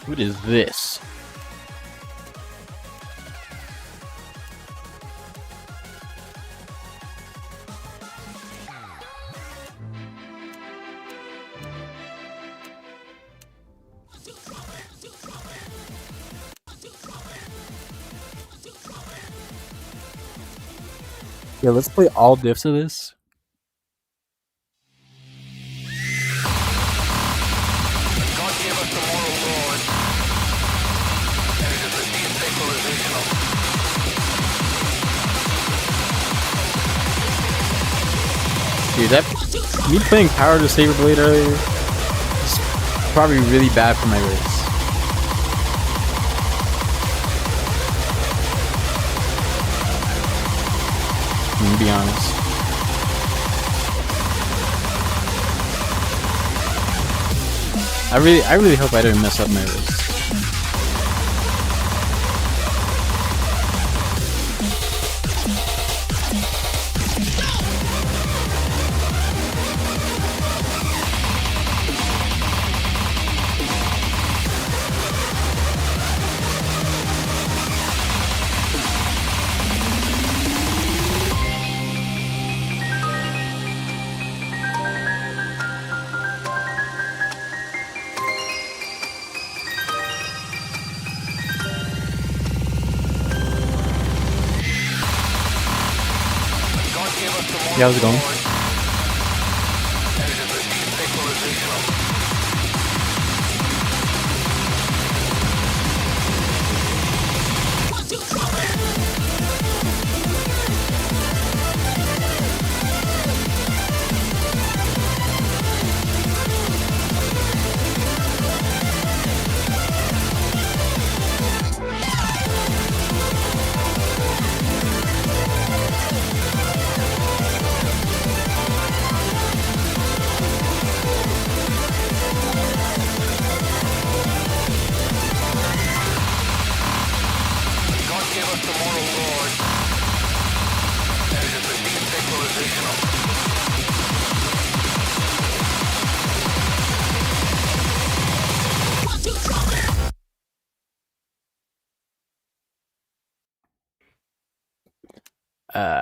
What is this? Yeah, let's play all diffs of this. God gave us the moral laws, and it is a desacralizational. Dude, that me playing Power to Saber Blade earlier is probably really bad for my wrist. I'm gonna be honest. I really hope I didn't mess up my wrist. Yeah, how's it going?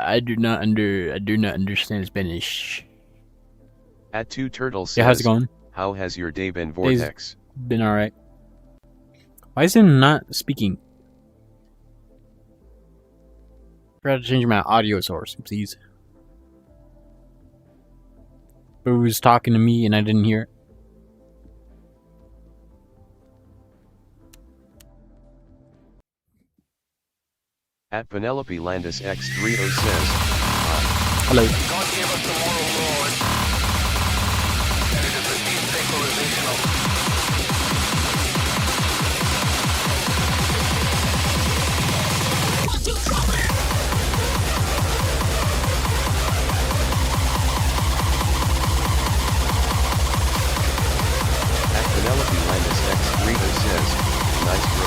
I do not understand Spanish. At 2 Turtles says, Yeah, how's it going? How has your day been, Vortex? Been alright. Why is it not speaking? Forgot to change my audio source, please. But it was talking to me and I didn't hear it. At Penelope Landis X30 says, Hello. God gave us the moral laws, and it is a desacralizational. At Penelope Landis X30 says, nice bro.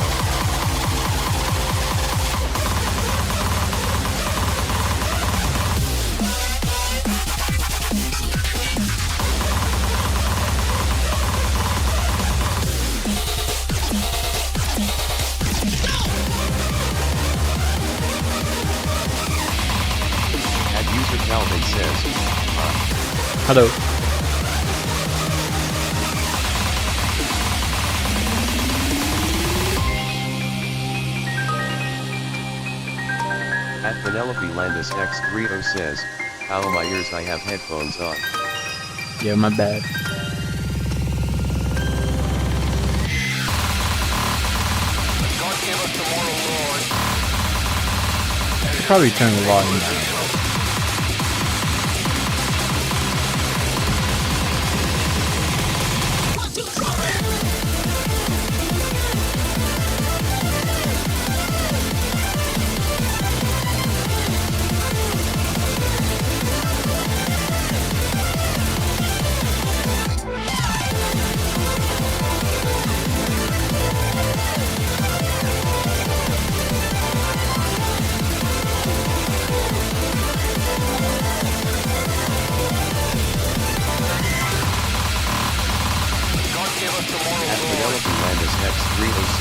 User Calvin says, Hello. At Penelope Landis X30 says, how my ears, I have headphones on. Yeah, my bad. God gave us the moral laws. Probably turn the volume down.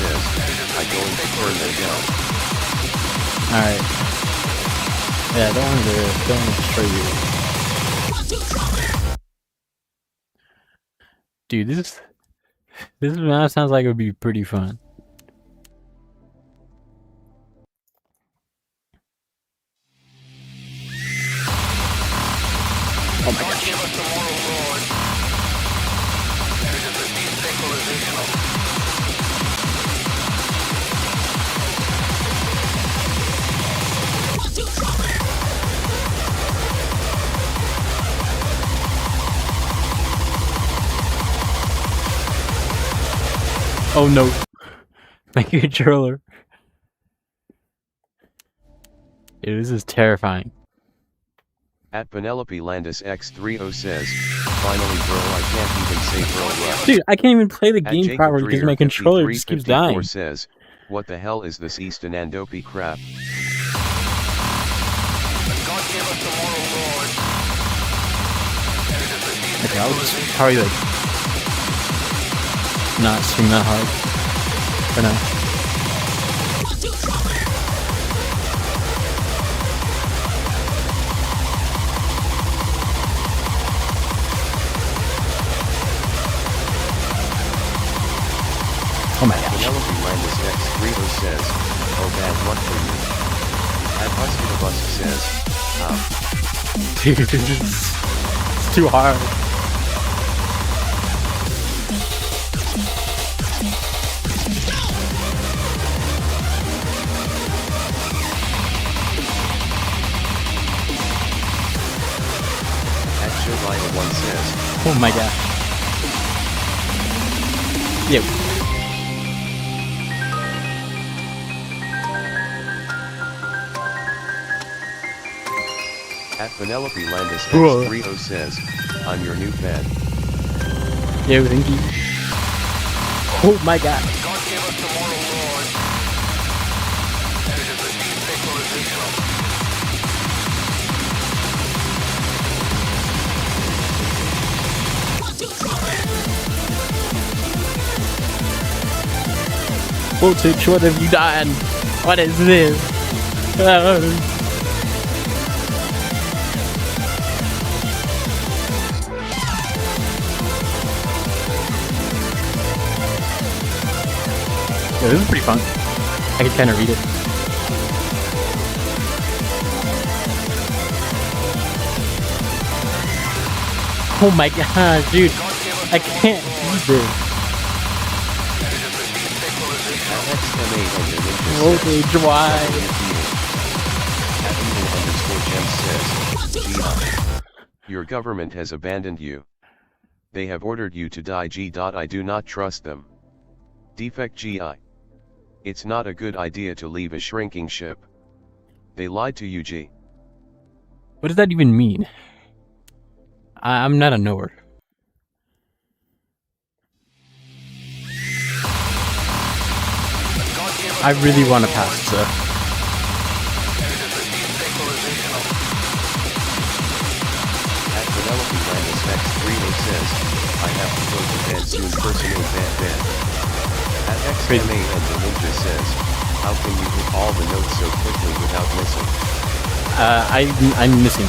says, I'm going to turn them down. Alright. Yeah, I don't want to destroy you. Dude, this map sounds like it would be pretty fun. Oh my gosh. Give us the moral Lord. It is a desynchronization of Oh no. Thank you, controller. Dude, this is terrifying. At Penelope Landis X30 says, finally bro I can't even say bro right. Dude, I can't even play the At game Jacob properly because my Dreer controller just keeps 5354 dying. says, what the hell is this Easton and dopey crap? God give us the moral Lord. It is a Okay, I'll just probably like not swing that hard for now. Oh my gosh. Penelope Landis X30 says, oh bad luck for you. At Bus says, Dude, it's too hard. at Showlina1 says, Oh my gosh. Yeah. at Penelope Landis Whoa. X30 says, I'm your new fan. Yeah, thank you. Oh my god. God give us the moral Lord. It is a desynchronization of Voltage, what have you done? What is this? Yeah, this is pretty fun. I can kind of read it. Oh my god, dude. I can't read this. At XMA Voltage, why? At evil_gem says, GI. Your government has abandoned you. They have ordered you to die I do not trust them. Defect GI. It's not a good idea to leave a shrinking ship. They lied to you G. What does that even mean? I'm not a knower. I really want to pass this up. At Penelope Landis X30 says, I have to go to bed soon personal bed. At XMA and the Ninja says, how can you hit all the notes so quickly without missing? I'm missing.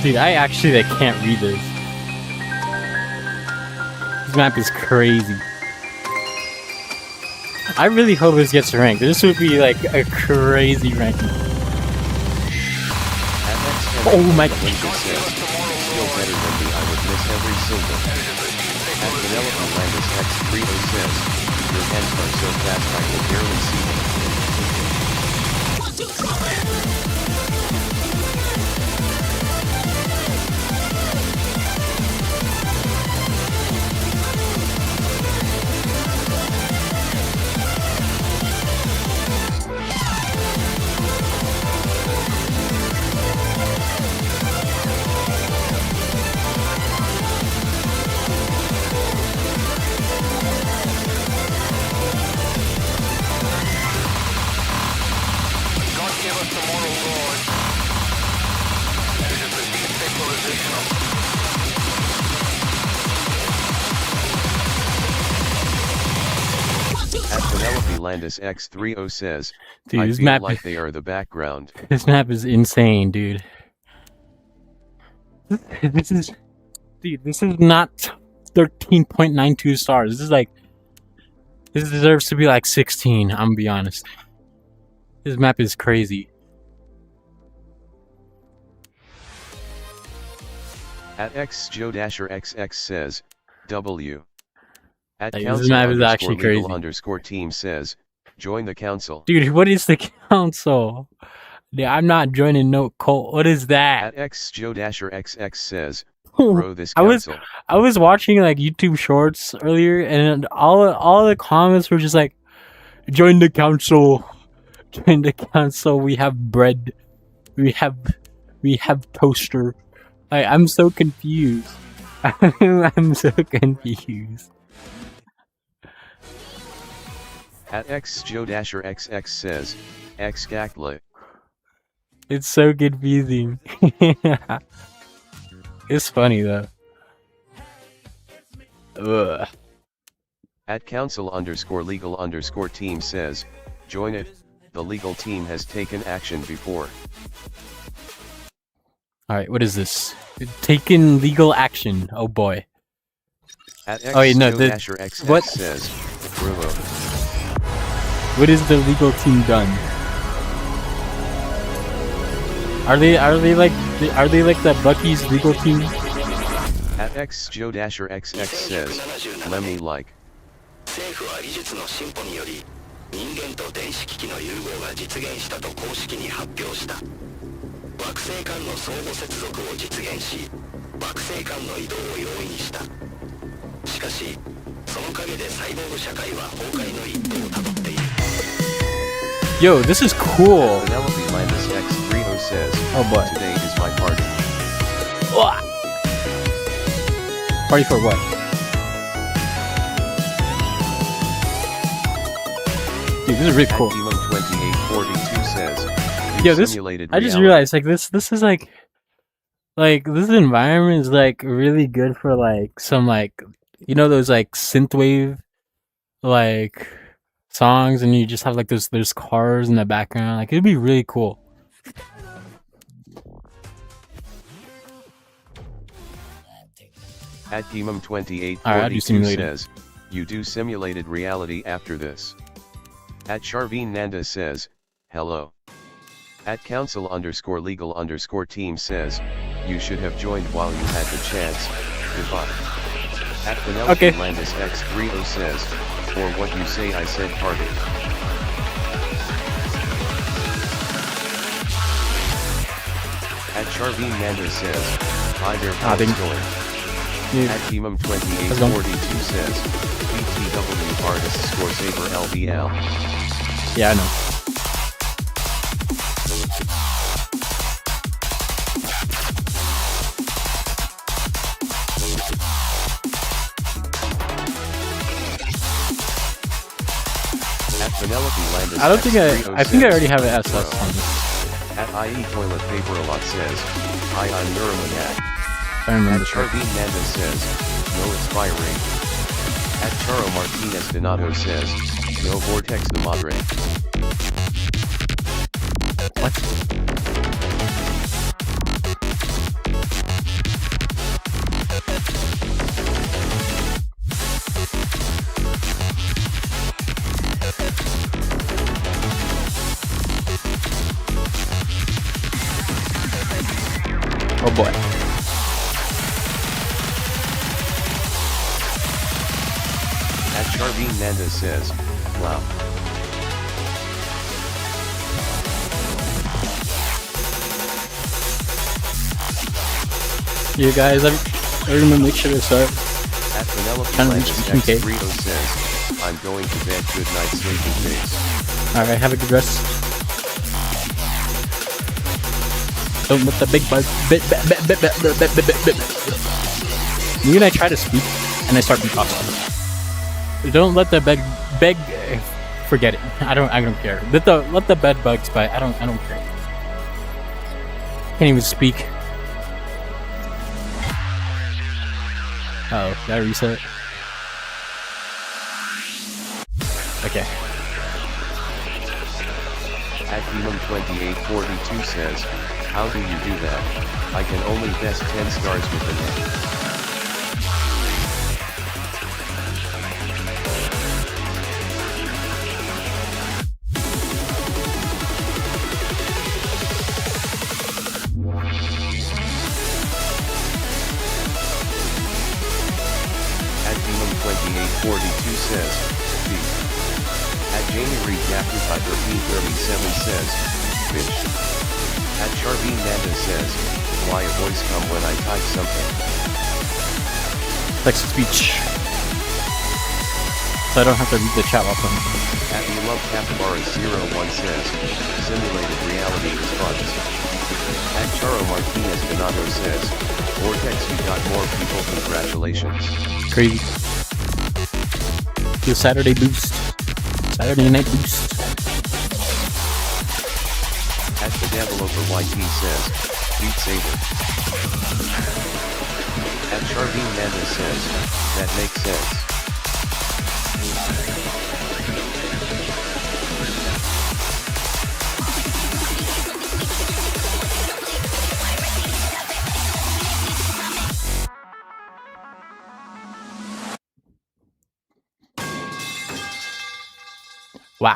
Dude, I can't read this. This map is crazy. I really hope this gets ranked. This would be like a crazy ranking. Oh my god. Ninja says, still better than me I would miss every single. At Penelope Landis X30 says, your hands are so fast I can barely see them. Landis X30 says, Dude, I this feel map, like they are the background. this map is insane, dude. This is, dude, this is not 13.92 stars. This is like, this deserves to be like 16. I'm gonna be honest. This map is crazy. At XJoe-XX says, W. At Like, this council map is actually underscore legal crazy. underscore team says, join the council. Dude, what is the council? Dude, I'm not joining no cult. What is that? At XJoe-XX says, bro, this I was council. I was watching like YouTube shorts earlier, and all the comments were just like, "Join the council, join the council. We have bread, we have toaster." I'm so confused. I'm so confused. At XJoe-XX says, X-Gakla. It's so confusing. It's funny though. Ugh. At council underscore legal underscore team says, join it, the legal team has taken action before. Alright, what is this? Taking legal action. Oh boy. At Oh wait, no, XJoe-XX what? says, Bruno. What is the legal team done? Are they like the Bucky's legal team? At XJoe-XX says, let me like. 政府は技術の進歩により人間と電子機器の融合が実現したと公式に発表した惑星間の相互接続を実現し惑星間の移動を容易にしたしかしその陰でサイボーグ社会は崩壊の一途をたどっている Yo, this is cool. Penelope Landis X30 says, Oh boy. today is my party. Party for what? Dude, this is really cool. Demon2842 says, Yo, this simulated I just reality. realized like this is like this environment is like really good for like some like you know those like synthwave like songs and you just have like there's cars in the background. Like it'd be really cool. At Demon2842 Alright, I do simulated. says, you do simulated reality after this. At Sharveen Nanda says, hello. At council underscore legal underscore team says, you should have joined while you had the chance, goodbye. At Penelope Landis X30 says, for what you say I said party. At Sharveen Nanda says, hi there, how's it going? At Demon2842 says, BTW artist score saber LBL. Yeah, I know. At Penelope Landis I don't think X30 I think I says, already have an SS on this. At IE Toilet Paper a lot says, hi I'm Neuromanat. I remember. At Charveen Nanda says, no expiring. At Charo Martinez Donato says, no Vortex the Madre. What? Oh boy. At Charveen Nanda says, wow. You guys, everyone make sure to start. At Penelope Trying to Landis reach 18K. X30 says, I'm going to bed, good night sleeping face. Alright, have a good rest. Don't let the big bug You and I try to speak and I start talking. Don't let the beg forget it. I don't care. Let the bed bugs bite. I don't care. Can't even speak. Uh oh, did I reset? Okay. At Demon2842 says, how do you do that? I can only best 10 stars with the net. At Demon2842 says, B. At Jamie Reed Yakutai 1337 says, bitch. At Charveen Nanda says, why a voice come when I type something? Text to speech. So I don't have to read the chat welcome. At the Love Capybara 01 says, simulated reality response. At Charo Martinez Donato says, Vortex you got more people, congratulations. Crazy. Do Saturday boost. Saturday night boost. At the Developer YT says, Beat Saber. At Charveen Nanda says, that makes sense. Wow.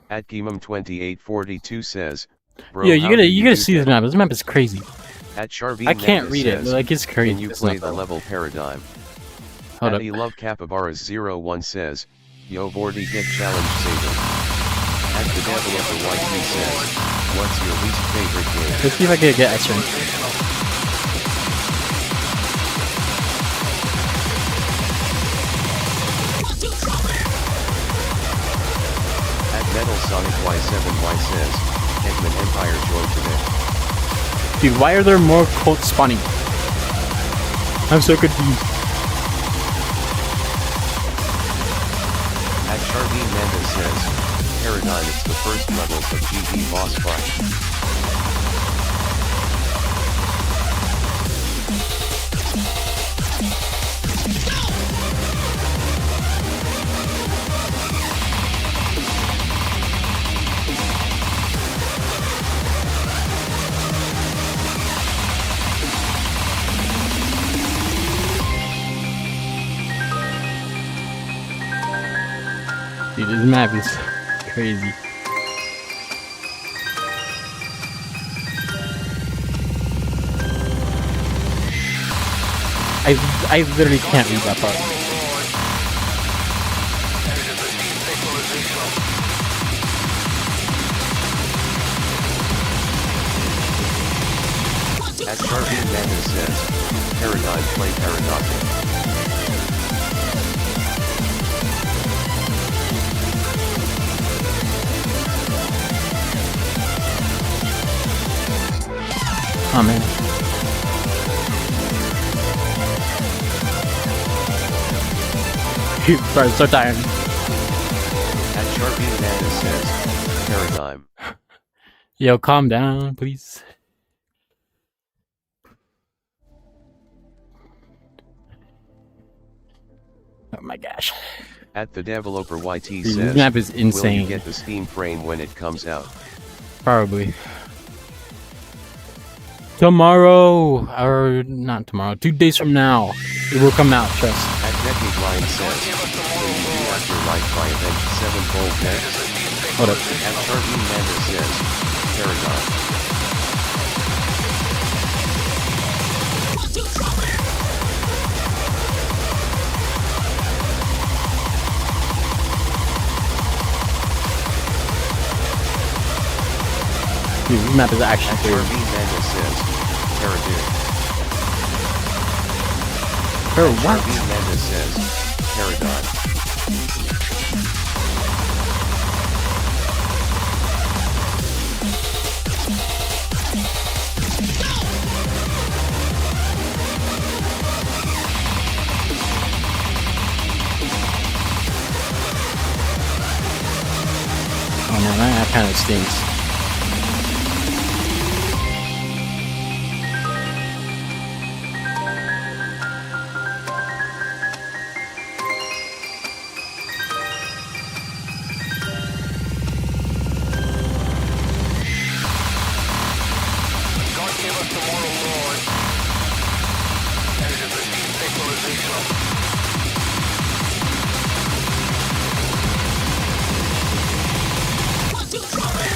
At Gimum2842 says, bro, Yeah, how you do gotta do see this that? map. This map is crazy. At Charveen I can't Nanda read it, says, but like it's crazy. can you It's play not the that. level paradigm? Hold At up. Love Capybaras 01 says, yo Vordy get challenge Saber. At the Developer YT says, what's your least favorite game? Let's see if I can get S rank. At Metal Sonic Y7Y says, Eggman Empire joined today. Dude, why are there more cults spawning? I'm so confused. At Charveen Nanda says, Paradigm it's the first levels of GD boss fight. Dude, this map is crazy. I literally can't read that part. At Charveen Nanda says, Paradigm play Paradoxic. Oh man. Bro, I'm so tired. At Charveen Nanda says, Paradigm. Yo, calm down, please. Oh my gosh. At the Developer YT Dude, this says, map is will you insane. get the Steam frame when it comes out? Probably. Tomorrow, or not tomorrow, 2 days from now, it will come out, trust. At Decade Line says, can you do after life by Avenged Sevenfold next? Hold up. At Charveen Nanda says, Paradigm. Dude, this map is actually At crazy. Charveen Nanda says, Paradigm. Bro, At what? Charveen Nanda says, Paradigm. Oh man, that kind of stinks.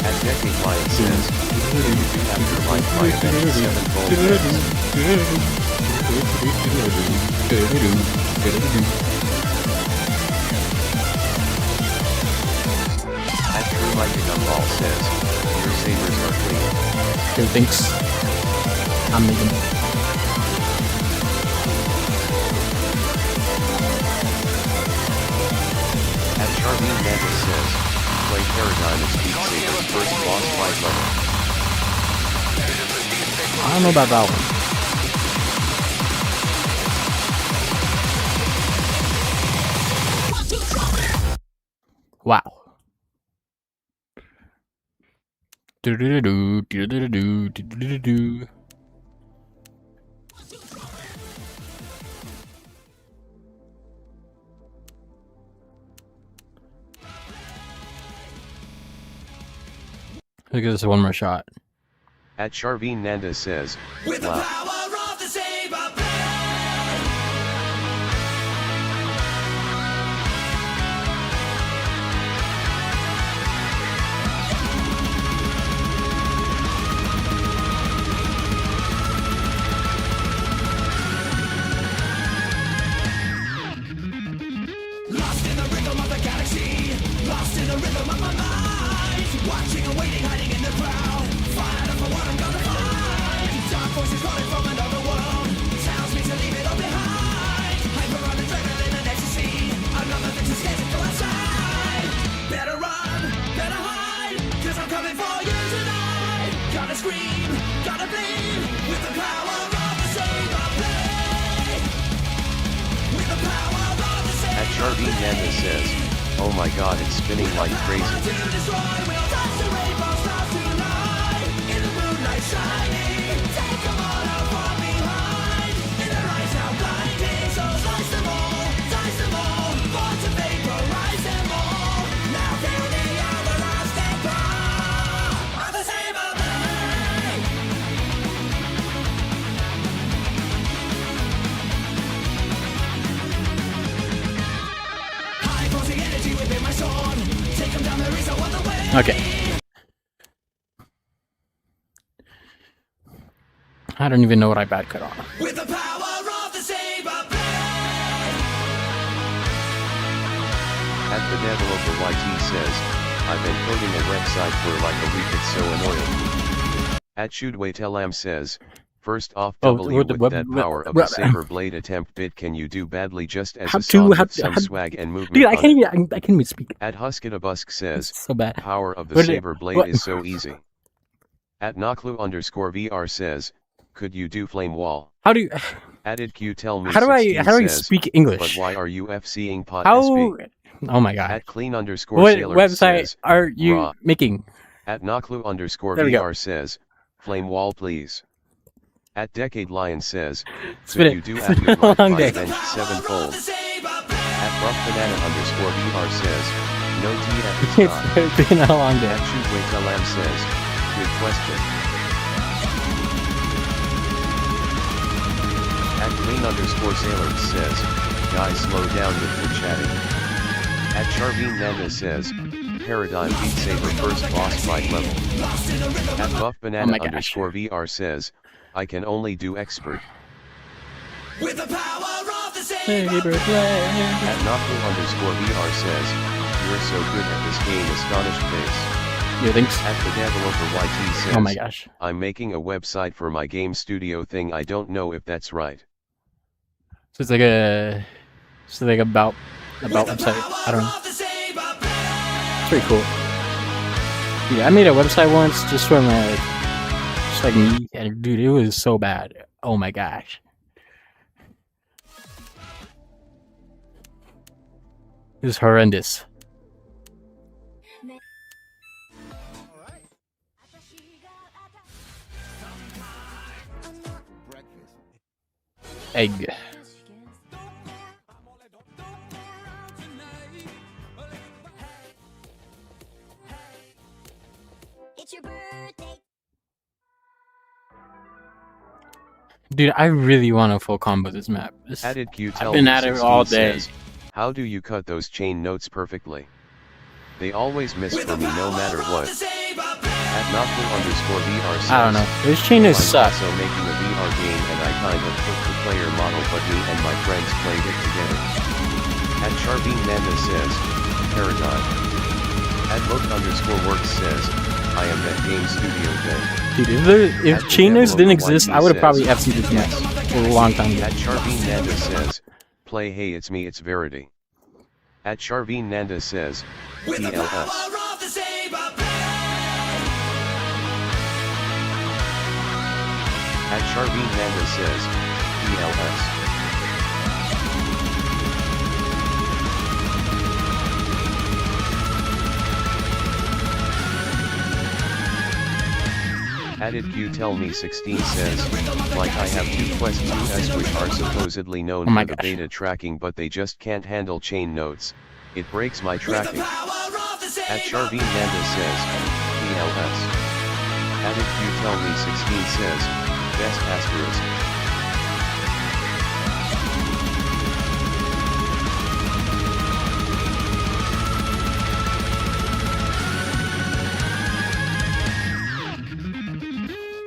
At Decade Lion says, what do you do after life by avenge 7-fold deaths? At True Mighty Gumball says, your sabers are clean. Who thinks I'm making? At Charlene Mantis says, play Paradigm as Beat Saber's first boss fight level. I don't know about that one. Wow. Do-do-do-do, do-do-do-do, do-do-do-do. Look at this one more shot. At Charveen Nanda says, With the wow. power of the saber blade. Lost in the rhythm of the galaxy, lost in the rhythm of my mind. Watching and waiting, hiding in the crowd. Fired up for what I'm gonna find. Dark voices calling from another world. Tells me to leave it all behind. Hyper on adrenaline and ecstasy. Another thing to scared to go outside. Better run, better hide. Cause I'm coming for you tonight. Gotta scream, gotta bleed. With the power of the saber blade. With the power of the saber. At Charveen Nanda says, oh my god, it's spinning like crazy. Okay. I don't even know what I bad cut on. With the power of the saber blade. At the developer YT says, I've been coding a website for like a week, it's so annoying. At Shudwaytelam says, first off, with that power of a saber blade attempt bit, can you do badly just as a song with some swag and movement? Dude, I can't even speak. At Huskidabusk says, it's so bad. Power of the saber blade is so easy. At Naklu_VR says, could you do flame wall? How do you? Added Q tell me. How do I speak English? But why are you FCing pot How? SB? Oh my god. At Clean_Sailor what website says, are you raw. making? At Naklu_VR says, flame wall please. At Decade Lion says, could you do after life by avenge 7-fold? At Buff_Banana_VR says, no TF is It's been a long day. At Shootwaytelam says, good question. At Clean_Sailor says, guys slow down with the chatting. At Charveen Nanda says, Paradigm Beat Saber first boss fight level. At Buff_Banana_VR says, I can only do expert. With the power of the saber blade. At Naklu_VR says, you're so good at this game, astonished face. You think so? At the developer YT says, oh my gosh. I'm making a website for my game studio thing, I don't know if that's right. So it's like about website. I don't know. It's pretty cool. Dude, I made a website once just for my just like me, and dude, it was so bad. Oh my gosh. It was horrendous. Egg. Dude, I really want to full combo this map. Added Q I've been at it all day. says, how do you cut those chain notes perfectly? They always miss for me no matter what. At Noctu_VR says, I don't know. Those chain notes I'm suck. also making a VR game and I kind of took the player model but me and my friends played it together. At Charveen Nanda says, Paradigm. At Look_Works says, I am that game studio thing. Dude, if chain notes didn't exist, I would have probably FC'd this match for a long time ago. At Charveen Nanda says, play hey it's me it's Verity. At Charveen Nanda says, PLS. At Charveen Nanda says, PLS. Added Q Tell Me 16 says, like I have two Quest 2s which are supposedly known for the beta tracking but they just can't handle chain notes, it breaks my tracking. At Charveen Nanda says, PLS. Added Q Tell Me 16 says, best asterisk.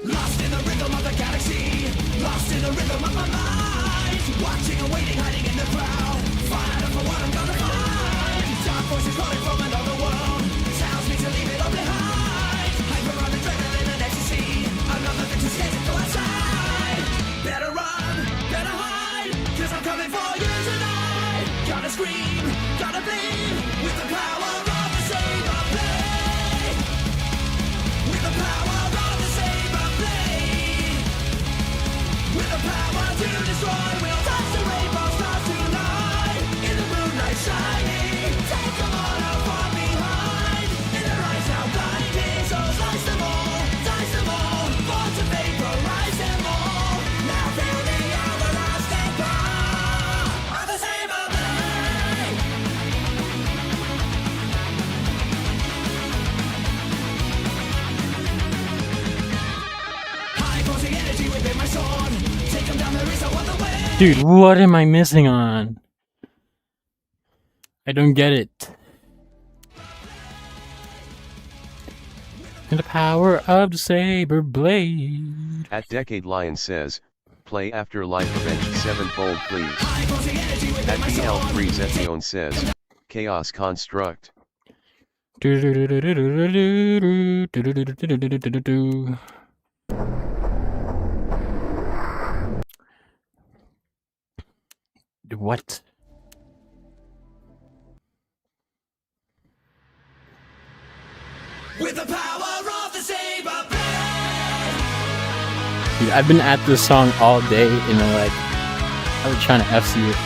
Lost in the rhythm of the galaxy, lost in the rhythm of my mind, watching and waiting, hiding in the crowd, find out for what I'm gonna find. Dark voices calling from another world, tells me to leave it all behind. Hyper on adrenaline and ecstasy, another thing to scared to go outside. Better run, better hide, cause I'm coming for you tonight. Gotta scream, gotta bleed, with the power of the saber blade. With the power of the saber blade. With the power to destroy, we'll touch the rainbow stars tonight. In the moonlight shining, take them all out from behind. In their eyes now blinding, so slice them all, born to vaporize them all. Now feel the everlasting power of the saber blade. High posing energy within my sword. Take them down, there is no other way. Dude, what am I missing on? I don't get it. And the power of the saber blade. At Decade Lion says, play After Life Revenge 7-fold please. High posing energy within At my sword. BL3 Zethion says, Chaos Construct. What? With the power of the saber blade. Dude, I've been at this song all day and like I was trying to FC it.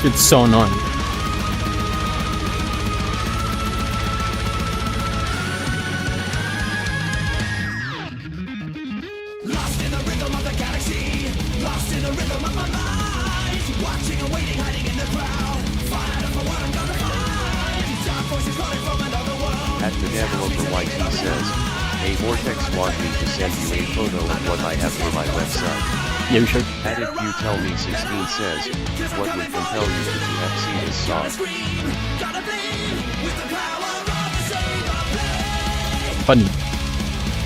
It's so annoying. Lost in the rhythm of the galaxy, lost in the rhythm of my mind, watching and waiting, hiding in the crowd, find out for what I'm gonna find. Dark voices calling from another world. At the developer YT says, hey Vortex want me to send you a photo of what I have for my website. Yeah, sure. Added Q Tell Me 16 says, what would compel you to FC this song? Scream, gotta bleed, with the power of the saber blade. Funny.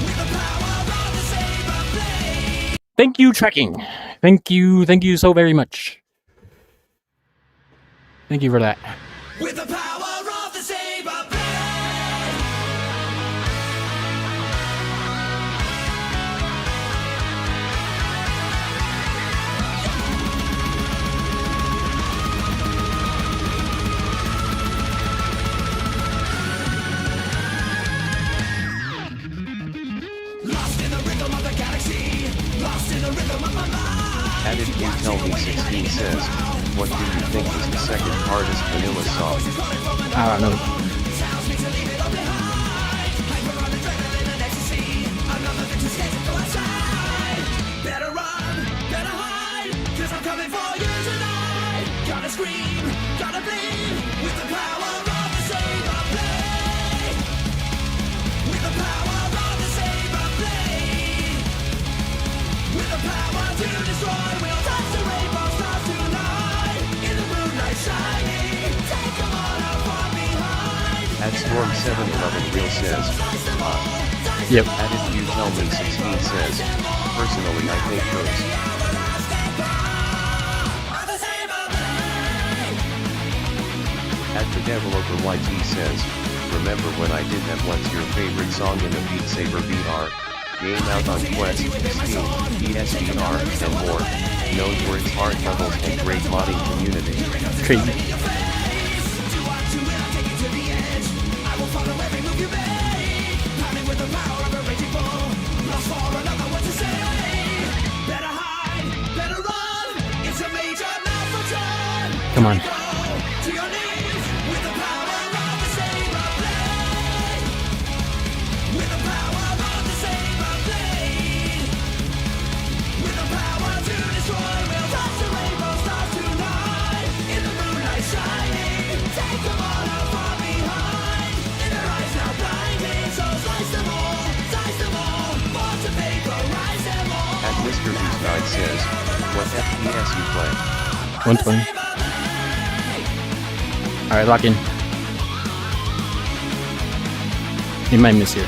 With the power of the saber blade. Thank you, tracking. Thank you so very much. Thank you for that. With the power of the saber blade. Lost in the rhythm of the galaxy, lost in the rhythm of my mind. Added Q Tell Me 16 says, what do you think is the second hardest vanilla song? I don't know. Tells me to leave it all behind. Hyper on adrenaline and ecstasy, another thing to scared to go outside. Better run, better hide, cause I'm coming for you tonight. Gotta scream, gotta bleed, with the power of the saber blade. With the power of the saber blade. Storm 711 Real says, Yep. At If You Tell Me 16 says, personally I think Ghost. At The Developer YT says, remember when I did that what's your favorite song in the Beat Saber VR? Game out on Quest, Steam, PSVR, and more, known for its hard levels and great modding community. Crazy. Come on. Mr. Who's Guide says, what FPS you play? 120. Alright, lock in. You might miss here.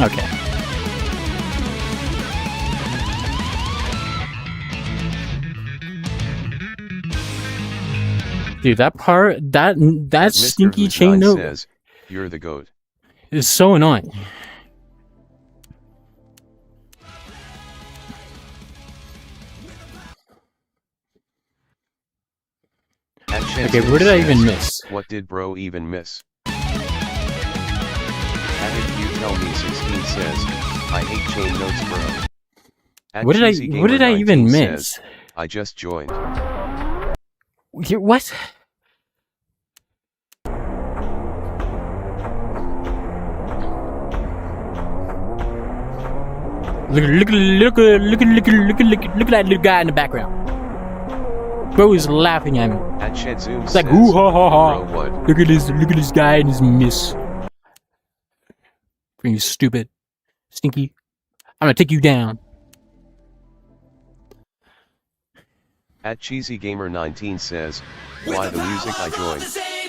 Okay. Dude, that part, that stinky chain note says, you're the goat. Is so annoying. Okay, where did I even miss? What did bro even miss? At If You Tell Me 16 says, I hate chain notes bro. At What did I even miss? Says, I just joined. What? Look at that little guy in the background. Bro is laughing at me. At Shedzoom It's says, like, ooh ha ha ha. bro, what? Look at this guy and his miss. You stupid, stinky. I'm gonna take you down. At CheesyGamer19 says, why the music I joined?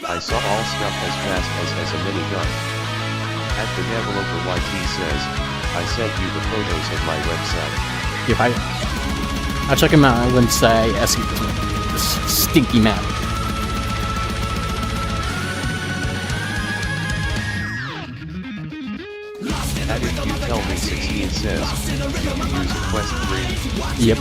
I saw all stuff as fast as a minigun. At The Developer YT says, I sent you the photos of my website. Yep, I'll check him out. I wouldn't say SE this stinky map. At If You Tell Me 16 says, did you use Quest 3? Yep.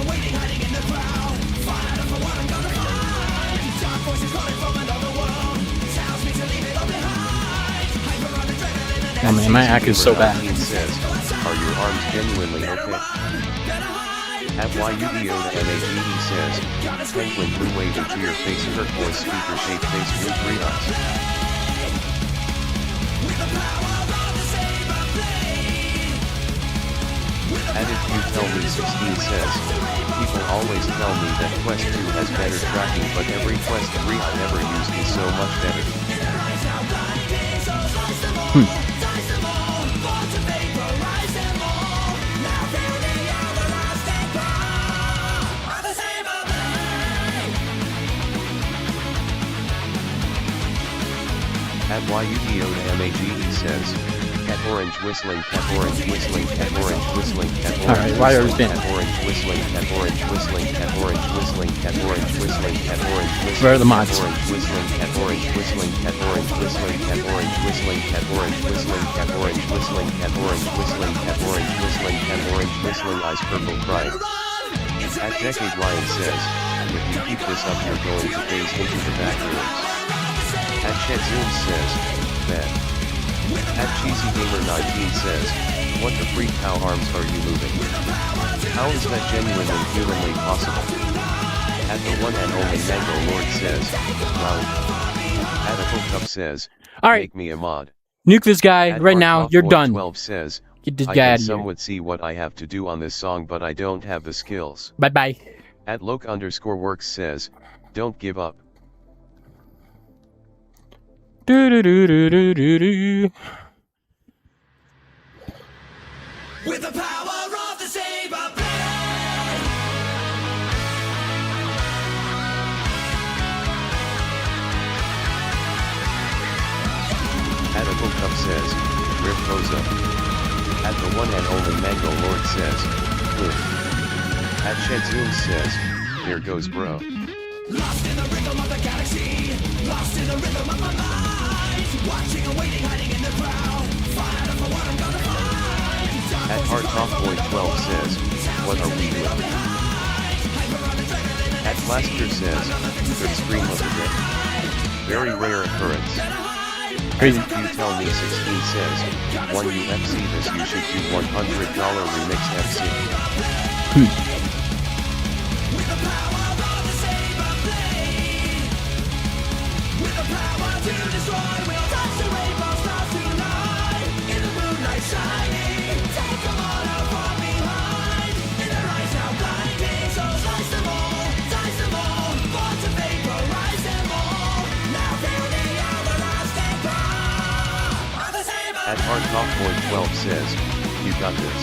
Oh man, my act is so bad. Says, are your arms genuinely okay? At YUDO the MAGD says, Penguin blue wave into your face turquoise speaker shaped face with 3 eyes. At If You Tell Me 16 says, people always tell me that Quest 2 has better tracking but every Quest 3 I've ever used is so much better. At YUDO the MAGE says, cat orange whistling, cat orange whistling, cat orange whistling, cat orange Alright, why are we cat orange whistling, cat orange whistling, cat orange whistling, cat orange whistling, cat orange whistling. Where are the mods? Orange whistling, cat orange whistling, cat orange whistling, cat orange whistling, cat orange whistling, cat orange whistling, cat orange whistling, cat orange whistling, cat orange whistling, eyes purple crying. At Decade Lion says, if you keep this up you're going to phase into the back rooms. At Shedzoom says, bet. At CheesyGamer19 says, what the freak how arms are you moving? How is that genuinely humanly possible? At the one and only Mango Lord says, wow. At a hookup says, alright, make me a mod. nuke this guy At right now, you're done. 12 says, Get this I guy out guess of some here. would see what I have to do on this song but I don't have the skills. Bye bye. At Loke_works says, don't give up. Do do do do do do do. With the power of the saber blade. Attical Cup says, Rip Rosa. At the one and only Mango Lord says, Blue. At Shedzoon says, there goes bro. Lost in the rhythm of the galaxy, lost in the rhythm of my mind. Watching and waiting, hiding in the crowd. Fired up for what I'm gonna find. At Hardtop Boy 12 says, what are we doing? At Blaster says, third stream of the day. Very rare occurrence. Crazy. You Tell Me 16 says, one UFC this you should do $100 remix FC. With the power of the saber blade. With the power to destroy, we'll touch the rainbow stars tonight. In the moonlight shining, take them all out from behind. In their eyes now blinding, so slice them all, born to vaporize them all. Now feel the everlasting power of the saber At Hardtop Boy 12 says, you got this.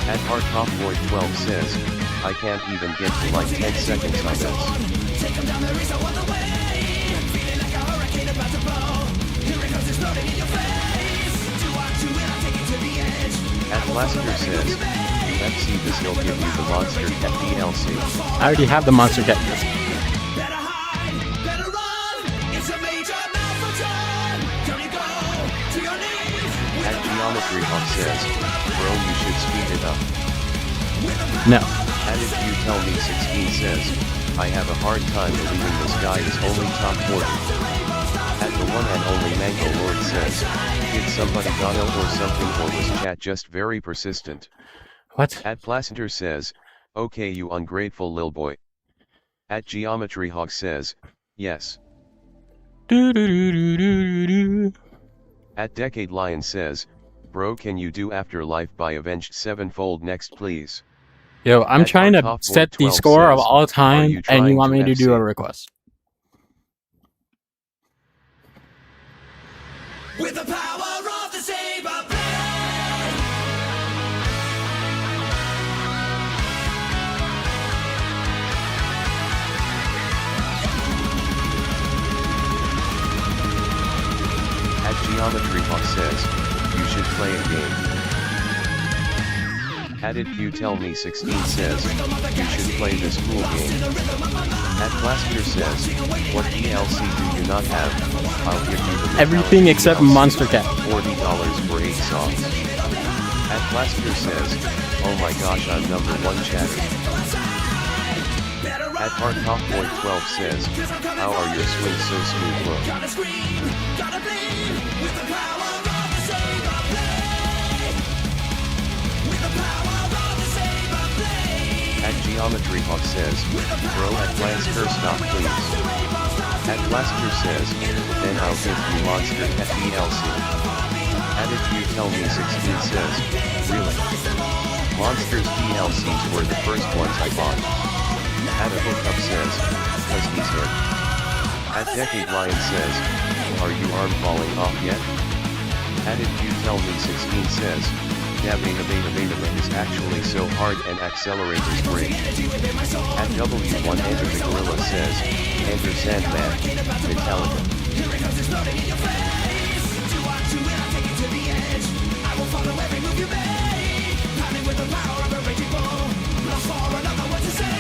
At Hardtop Boy 12 says, I can't even get to like 10 seconds on this. Take them down, there is no other way. Feeling like a hurricane about to blow. Here it comes exploding in your face. Do what you will, I'll take it to the edge. At Blaster says, UFC this will give you the Monster Cat DLC. I already have the Monster Cat. Better hide, better run. It's a major malfunction. Don't you go to your knees. At Geometry Hawk says, bro you should speed it up. No. At If You Tell Me 16 says, I have a hard time believing this guy is only top 40. At the one and only Mango Lord says, did somebody got ill or something or was chat just very persistent? What? At Placenter says, okay you ungrateful lil boy. At Geometry Hawk says, yes. Do do do do do do. At Decade Lion says, bro can you do Afterlife by Avenged Sevenfold next please? Yo, I'm At trying to Hardtop set the 12 score of says, all "Are time, you and trying you want me to do FC?" a request. With the power of the saber blade. At Geometry Hawk says, you should play a game. At It You Tell Me 16 says, you should play this cool game. At Blaster says, what DLC do you not have? I'll give you the Everything Metallic except DLC, Monster Cat. $40 for 8 songs. At Blaster says, oh my gosh I'm number 1 chatter. At Hardtop Boy 12 says, how are your swings so smooth bro? Gotta scream, gotta bleed. With the power of the saber blade. With the power of the saber blade. At Geometry Hawk says, bro at Blaster stop please. At Blaster says, then I'll give you Monster Cat DLC. At If You Tell Me 16 says, really? Monsters DLCs were the first ones I bought. At a hookup says, cause he's hit. At Decade Lion says, are you arm falling off yet? At If You Tell Me 16 says, yeah beta is actually so hard and accelerators great. At W1 Enter the Gorilla says, Enter Sandman, Metallica. Here it comes exploding in your face. Do what you will, I'll take it to the edge. I will follow every move you make. Pounding with the power of a raging bull. Lost for another word to say.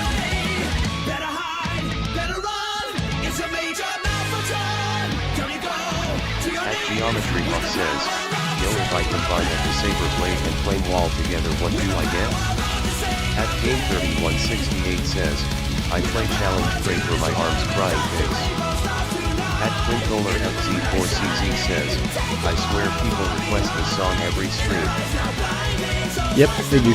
Better hide, better run. It's a major malfunction. Don't you go to your At knees. Geometry Hawk says, yo if I combine the saber blade and flame wall together what do I get? At Game 3168 says, I play challenge pray for my arms crying face. At Twinkler FZ4CZ says, I swear people request this song every stream. Yep, they do.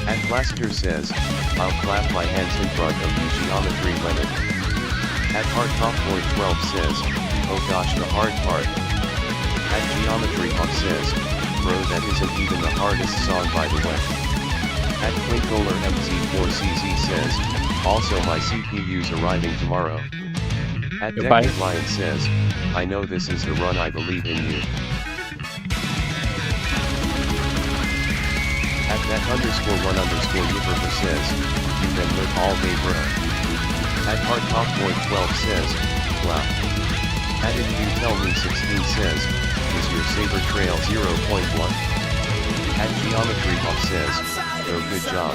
At Blaster says, I'll clap my hands in front of you Geometry Leonard. At Hard Top Boy 12 says, oh gosh the hard part. At Geometry Hawk says, bro that isn't even the hardest song by the way. At Quinkler MZ4CZ says, also my CPU's arriving tomorrow. At Goodbye. Decade Lion says, I know this is the run, I believe in you. At that _1_ Universe says, you can live all day bro. At Hard Top Boy 12 says, wow. At If You Tell Me 16 says, is your saber trail 0.1? At Geometry Hawk says, oh good job.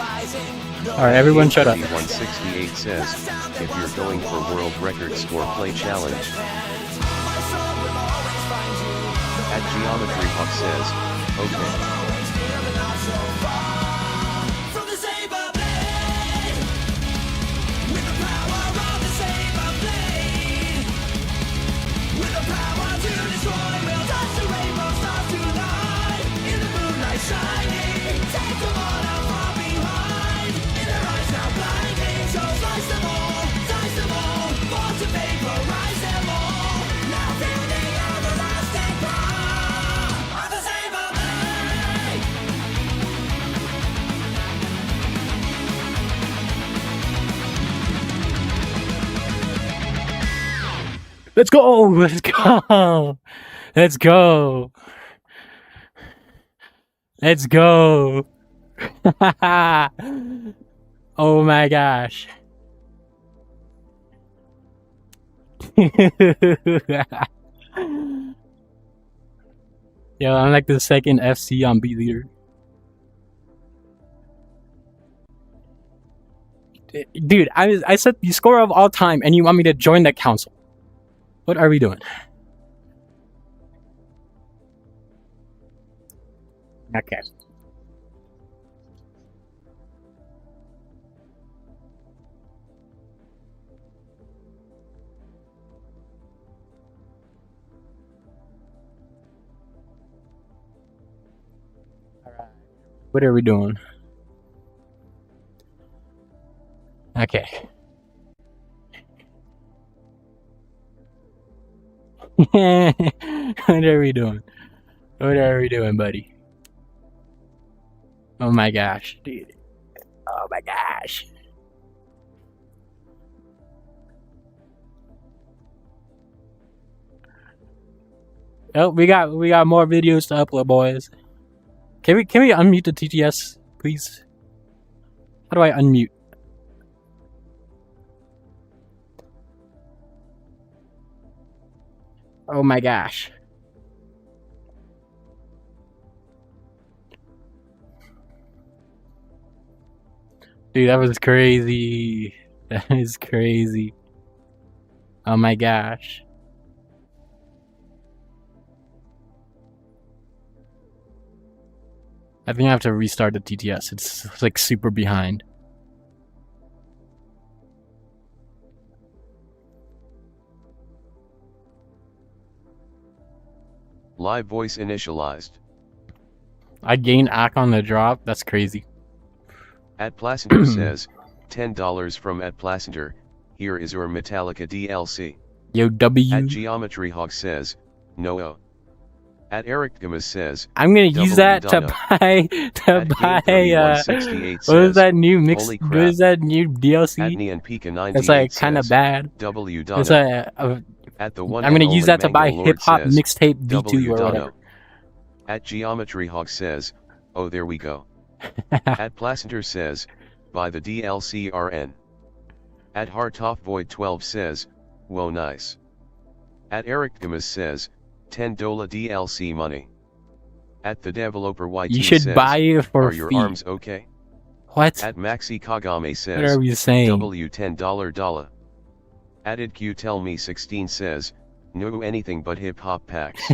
Alright, everyone shut up. 168 says, if you're going for world record score play challenge. At Geometry Hawk says, okay. Let's go! Let's go! Let's go! Let's go! Oh my gosh. Yo, I'm like the second FC on B leader. Dude, I said the score of all time and you want me to join the council. What are we doing? Okay. Alright. What are we doing? Okay. What are we doing? What are we doing, buddy? Oh my gosh, dude. Oh my gosh. Oh, we got more videos to upload, boys. Can we unmute the TTS, please? How do I unmute? Oh my gosh. Dude, that was crazy. That is crazy. Oh my gosh. I think I have to restart the TTS. It's like super behind. Live voice initialized. I gained AC on the drop. That's crazy. At Placenter says, $10 from at Placenter. Here is your Metallica DLC. Yo, W. At Geometry Hawk says, no. At Eric Gamas says, I'm gonna use that to buy what is that new mix? What is that new DLC? At Neon Pika 98 it's like kind of bad. W. It's like at the one I'm gonna use that to buy Mango Lord hip hop says, mixtape V2 or whatever. At Geometry Hawk says, oh there we go. At Placenter says, buy the DLC RN. At Hartoff Void 12 says, whoa nice. At Eric Gamas says, $10 DLC money. At the developer YT you should says, buy it for are your free. arms okay? What? At Maxi Kagame says, what are we saying? W $10. Added Q Tell Me 16 says, no anything but hip hop packs.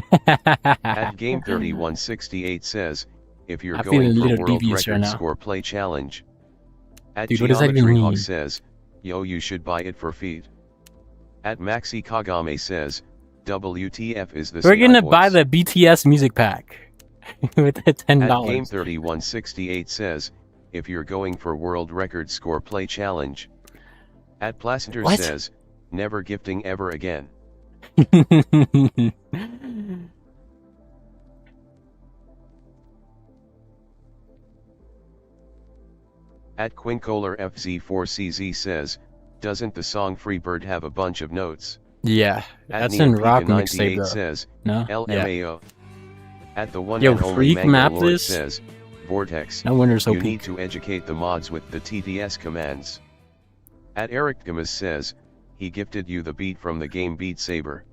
At Game 3168 says, if you're going for world record score play challenge. At Dude, what does that even Geometry Hawk mean? says, yo you should buy it for feed. At Maxi Kagame says, WTF is this? We're gonna buy the BTS music pack with the $10. At Game 3168 says, if you're going for world record score play challenge. At Placenter says, never gifting ever again. At Quincolar FZ4CZ says, doesn't the song Freebird have a bunch of notes? Yeah, At that's in Rock Neopika Mixtape, 98 bro. says, No? Yeah. LMAO. At the one Yo, and only freak Mango map Lord this? says, Vortex, No wonder so you need peak. to educate the mods with the TDS commands. At Eric Gamas says, he gifted you the beat from the game Beat Saber.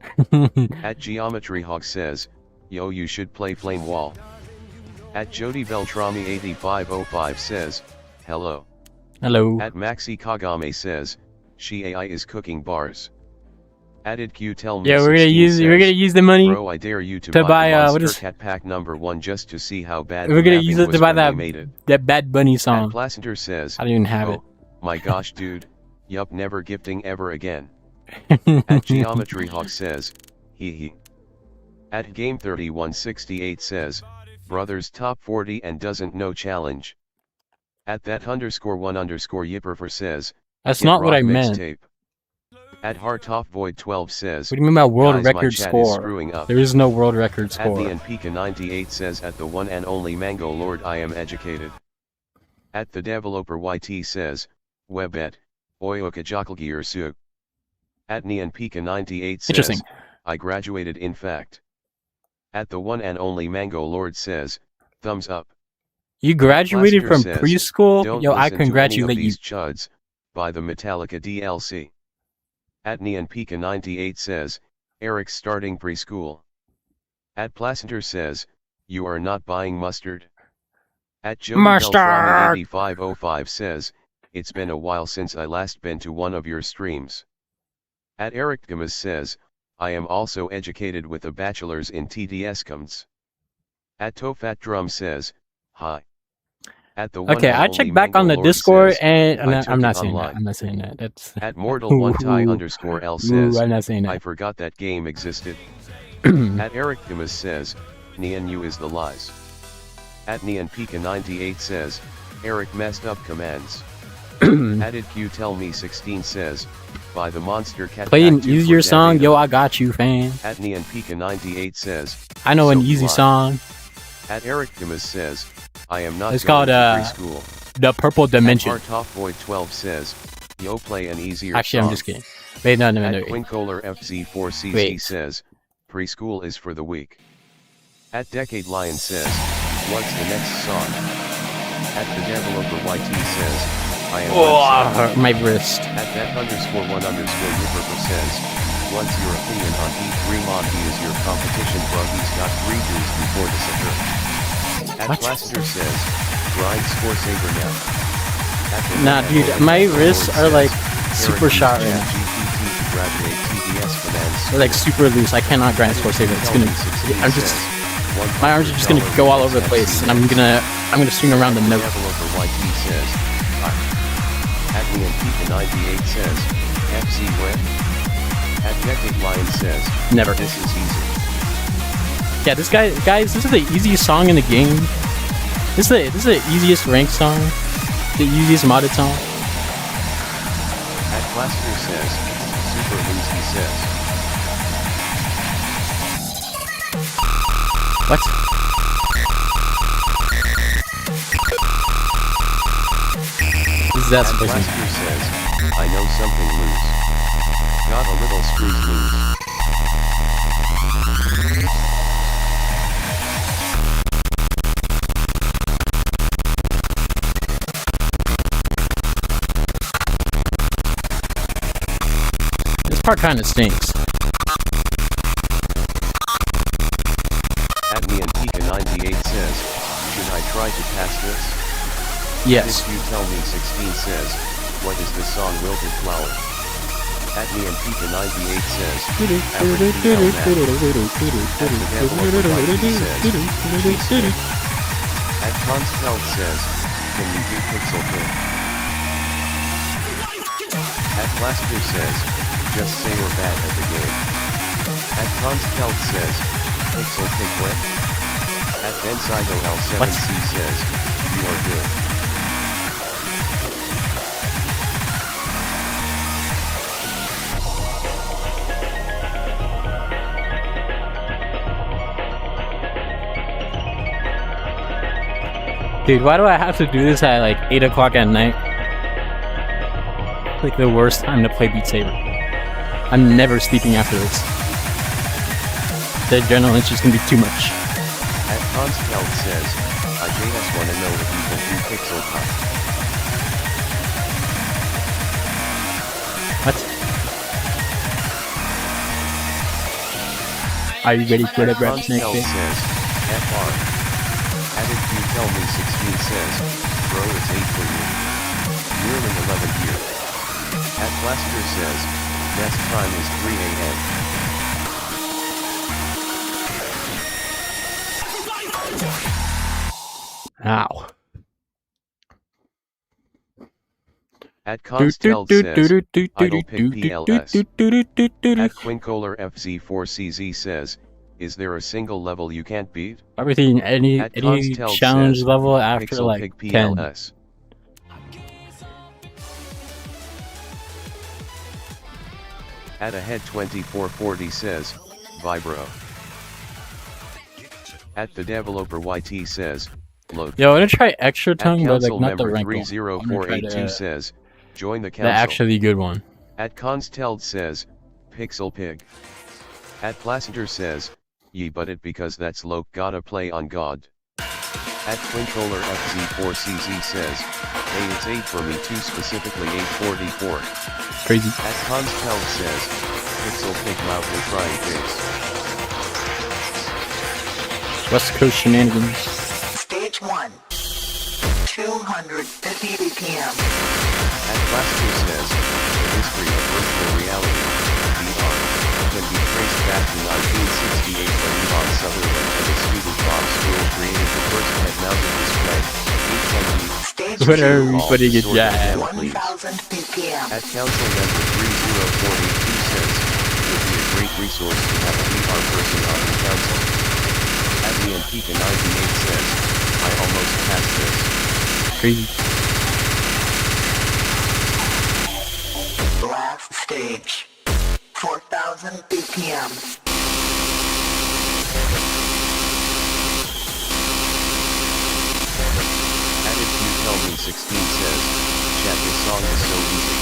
At Geometry Hawk says, yo, you should play Flame Wall. At Jody Beltrami 8505 says, hello. Hello. At Maxi Kagame says, she AI is cooking bars. Added Q tell me Yeah, we're 16 says, gonna use the money bro, I dare you to to buy buy the what Monster is Cat Pack #1 just to see how bad we're the gonna mapping use it to was buy when that they made it. that Bad Bunny At song. Placenter says, I don't even have oh, my gosh dude, yup, never gifting ever again. it. At Geometry Hawk says, hee hee. At Game 3168 says, brothers top 40 and doesn't know challenge. At that _1_Yipperfer says, That's Hit not what Rock I meant. Mixtape. At Heartoff Void 12 says, What do you mean by world guys, my record chat is score? screwing up. There is no world record At score. and Pika 98 says, at the one and only Mango Lord I am educated. At the developer YT says, Webet, Oyoka Jokalgir Sug. At Nian Pika 98 says, Interesting. I graduated in fact. At the one and only Mango Lord says, thumbs up. You graduated Plaster from says, preschool? don't Yo, I listen to any congratulate of you. these chuds, buy the Metallica DLC. At Nian Pika 98 says, Eric's starting preschool. At Placenter says, you are not buying mustard. At Jody Beltrami 8505 says, it's been a while since I last been to one of your streams. At Eric Gamas says, I am also educated with a bachelor's in TDS Coms. At Tofat Drum says, hi. At the one Okay, and I only checked back Mango on the Lord Discord says, and I took I'm not it saying that. online. I'm not saying that. That's At Mortal One Tie _L says, I'm not saying I that. forgot that game existed. At Eric Gamas says, Nian you is the lies. At Nian Pika 98 says, Eric messed up commands. Added Q tell me 16 says, by the Monster Cat Play Pack an 2 easier for song. Decade. Yo, I got you, fan. At Nian Pika 98 says, I know an so easy do I. song. At Eric Gamas says, I am not It's going called, to preschool. The Purple Dimension. At Heartoff Void 12 says, yo play an easier Actually, song. I'm just kidding. Wait, no. At Quincolar FZ4CZ Wait. says, preschool is for the weak. At Decade Lion says, what's the next song? At the developer YT says, I am Oh, my wrist. At that _1_Yipperfer says, what's your opinion on E3 Monty is your competition bro, he's got 3 dues before December. At What? Plaster says, grind score saber now. At the Nah, one and dude, only my Mango wrists Lord are says, like Eric super used shot right now. ChatGPT to graduate TDS commands. They're like super loose. I cannot grind score saver. It's gonna. I'm just. My arms are just gonna go all over the place, and I'm gonna swing around the note. Developer YT says, at me and Pika 98 says, FC win. At Decade Lion says, Never. this is easy. Yeah, this guys, this is the easiest song in the game. This is the easiest ranked song, the easiest modded song. At Plaster says, super loose he says. What? This is that At supposed to Plaster says, I know something loose. Got a little screws loose. This part kind of stinks. At me and Pika 98 says, should I try to pass this? Yes. If you tell me 16 says, what is the song Wilted Flower? At me and Pika 98 says, average female man. At the developer YT says, she's sick. At Constelt says, can you do Pixel King? At Plaster says, just say you're bad at the game. At Constelt says, Pixel King win? At Bensido L7C says, you are good. Dude, why do I have to do this at like 8 o'clock at night? Like the worst time to play Beat Saber. I'm never sleeping after this. The adrenaline's just gonna be too much. At Consteld says, I just wanna know if you can do pixel cut. What? Are you ready for the rap snake Consteld thing? says, FR. Added you tell me 16 says, bro it's 8 for you. Nearly 11 here. At Blaster says, next time is 3 a.m. Ow. At Consteld says, idle pick PLS. At Quincolar FZ4CZ says, is there a single level you can't beat? Everything, any Consteld challenge says, level after Pixel like pick 10. PLS. At Ahead 2440 says, Vibro. At the developer YT says, load. Yo, I'm gonna try extra At tongue, but like council not the member rank one. I'm gonna try 30482 says, join the the council. actually good one. At Consteld says, Pixel Pig. At Placenter says, ye but it because that's low, gotta play on God. At Quincolar FZ4CZ says, hey it's 8 for me too, specifically 844. Crazy. At Consteld says, Pixel Pig loudly crying face. West Coast shenanigans. Stage 1. 250 BPM. At Plaster says, the history of virtual reality, VR, can be traced back to 1968 when Yvonne Sutherland and his student Bob School created the first head-mounted display, HMD. Stage What are 2. we putting it at? 1000 BPM. At Council Member 30482 says, it would be a great resource to have a VR person on the council. At the Antica 98 says, I almost passed this. Crazy. Last stage. 4000 BPM. Added you tell me 16 says, chat this song is so easy.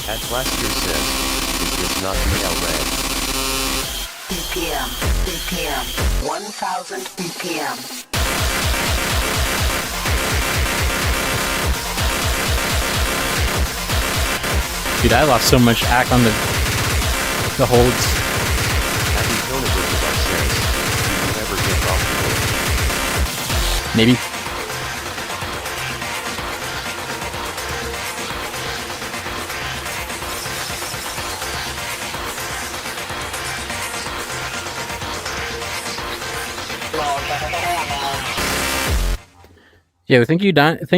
At Blaster says, is this not DL Red? BPM. BPM. 1000 BPM. Dude, I lost so much act on the holds. Abby Koneberg says, do you ever get off the board? Maybe. Yo, thank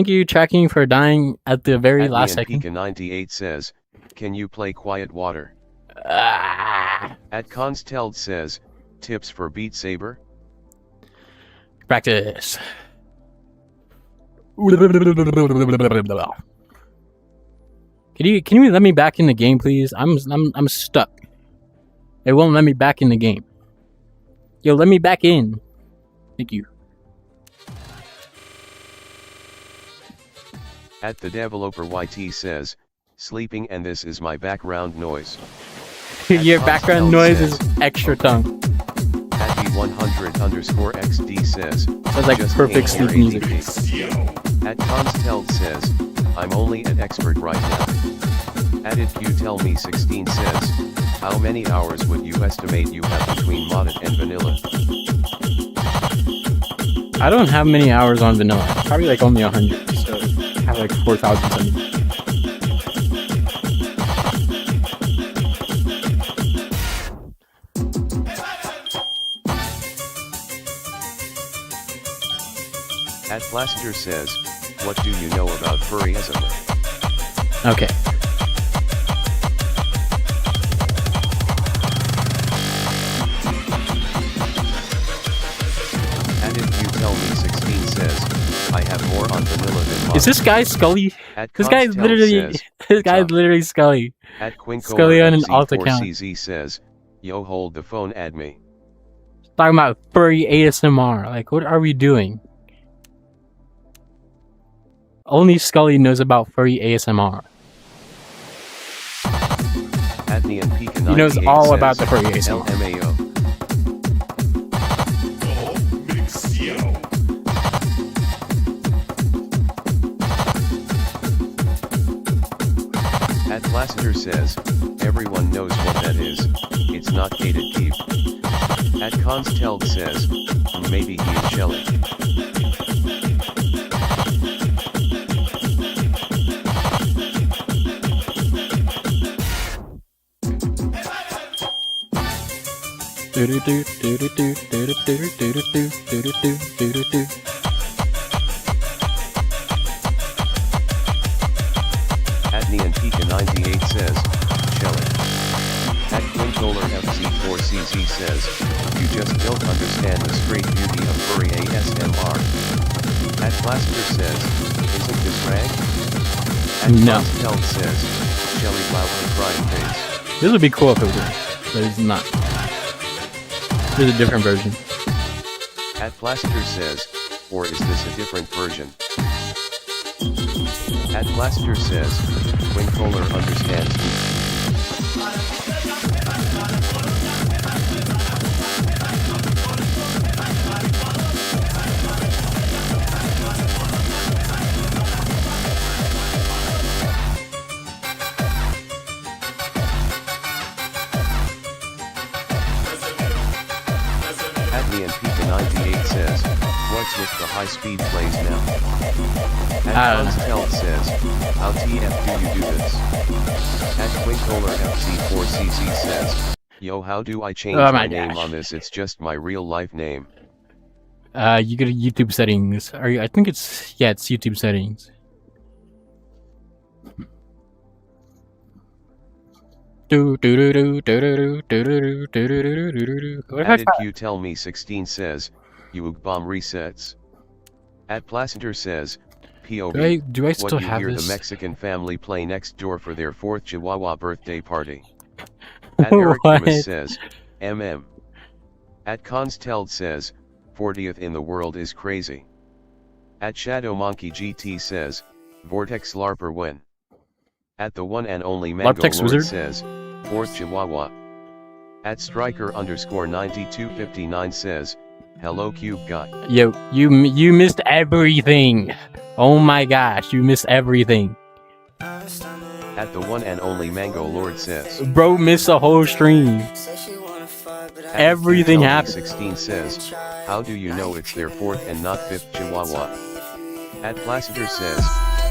you tracking for dying at the very last second. Pika 98 says, can you play Quiet Water? Ah, At Consteld says, tips for Beat Saber? practice. Can you let me back in the game, please? I'm stuck. It won't let me back in the game. Yo, let me back in. Thank you. At the developer YT says, sleeping and this is my background noise. Your background noise is extra tongue. At the100_XD says, Sounds like just perfect came sleep here music. ADP. At Consteld says, I'm only an expert right now. At it you tell me 16 says, how many hours would you estimate you have between modded and vanilla? I don't have many hours on vanilla. Probably like only 100. So I have like 4,000 something. At Blaster says, what do you know about furryism? Okay. And if you tell me 16 says, I have more on vanilla than modded. Is this guy Scully? At This guy's Consteld literally says, this guy's "Tough." literally Scully. At Scully on an alt account. CZ says, yo hold the phone add me. Talking about furry ASMR. Like, what are we doing? Only Scully knows about furry ASMR. Atney and Pika He knows 98 all says, about the furry ASMR. LMAO. At Lassiter says, everyone knows what that is, it's not gated keep. At Consteld says, maybe he is Shelly. Atney and Pika 98 says, Shelly. At Quintoler FZ4CZ says, you just don't understand the straight beauty of furry ASMR. At Plaster says, isn't this rag? At No. Consteld says, Shelly loudly crying face. This would be cool if it were, but it's not. There's a different version. At Plaster says, or is this a different version? At Plaster says, Quintoler understands me. Atney and Pika 98 says, what's with the high-speed plays now? At Consteld says, how TF do you do this? At Quintoler FZ4CZ says, yo, how do I change Oh my my name gosh. on this? It's just my real life name. You go to YouTube settings. I think it's YouTube settings. What if I Added Q tell me 16 says, you bomb resets. At Placenter says, POV, do I what still you have hear this? the Mexican family play next door for their 4th Chihuahua birthday party. At Eric What? Thomas says, MM. At Consteld says, 40th in the world is crazy. At Shadow Monkey GT says, Vortex Larper when. At the one and only Mango Larptex Lord Wizard? says, 4th Chihuahua. At Striker_9259 says, hello Cube Guy. Yo, you missed everything. Oh my gosh, you missed everything. At the one and only Mango Lord says, Bro missed the whole stream. Everything happened. 16 says, how do you know it's their 4th and not 5th Chihuahua? At Placider says,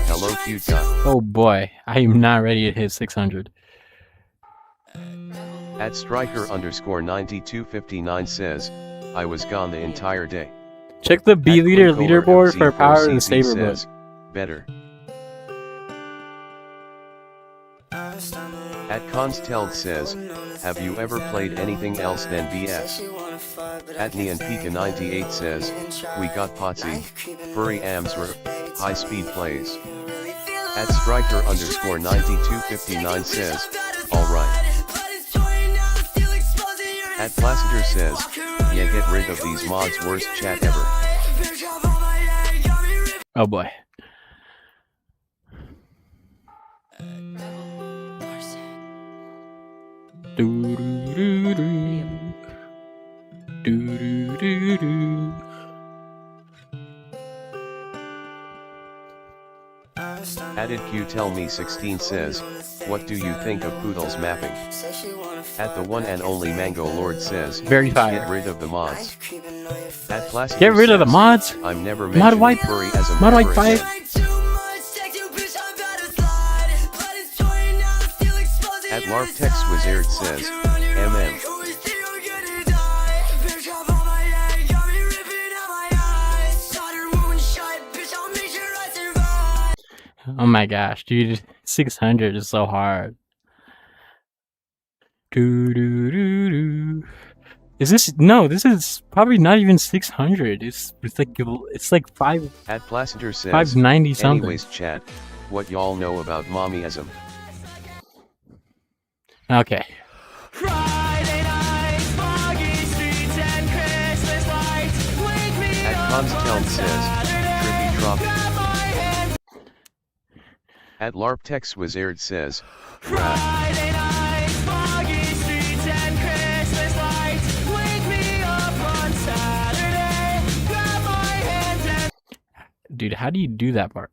hello cute guy. Oh boy, I am not ready to hit 600. At Striker_9259 says, I was gone the entire day. Check the B At leader Quincola leaderboard for MC4CZ power and saber book. says, better. At Consteld says, have you ever played anything else than BS? At and Pika 98 says, we got Potsy, Furry Amsra, high speed plays. At Striker_9259 says, alright. At Placider says, yeah, get rid of these mods, worst chat ever. Oh boy. Added Q tell me 16 says, what do you think of Poodle's mapping? At the one and only Mango Lord says, Very fire. get rid of the mods. At Placider Get rid of the says, mods. I'm never Mod mentioning wipe. furry as a Mod wipe member 5. again. At Larptex Wizard says, MM. Oh my gosh, dude, 600 is so hard. Is this no? This is probably not even 600. It's like At Placider says, 590 something. anyways chat, what y'all know about mommyism? Okay. At Consteld says, trippy tropic. At LARPTEX was aired says, Friday nights, foggy streets and Christmas lights. Wake me up on Saturday. Grab my hand and Dude, how do you do that part?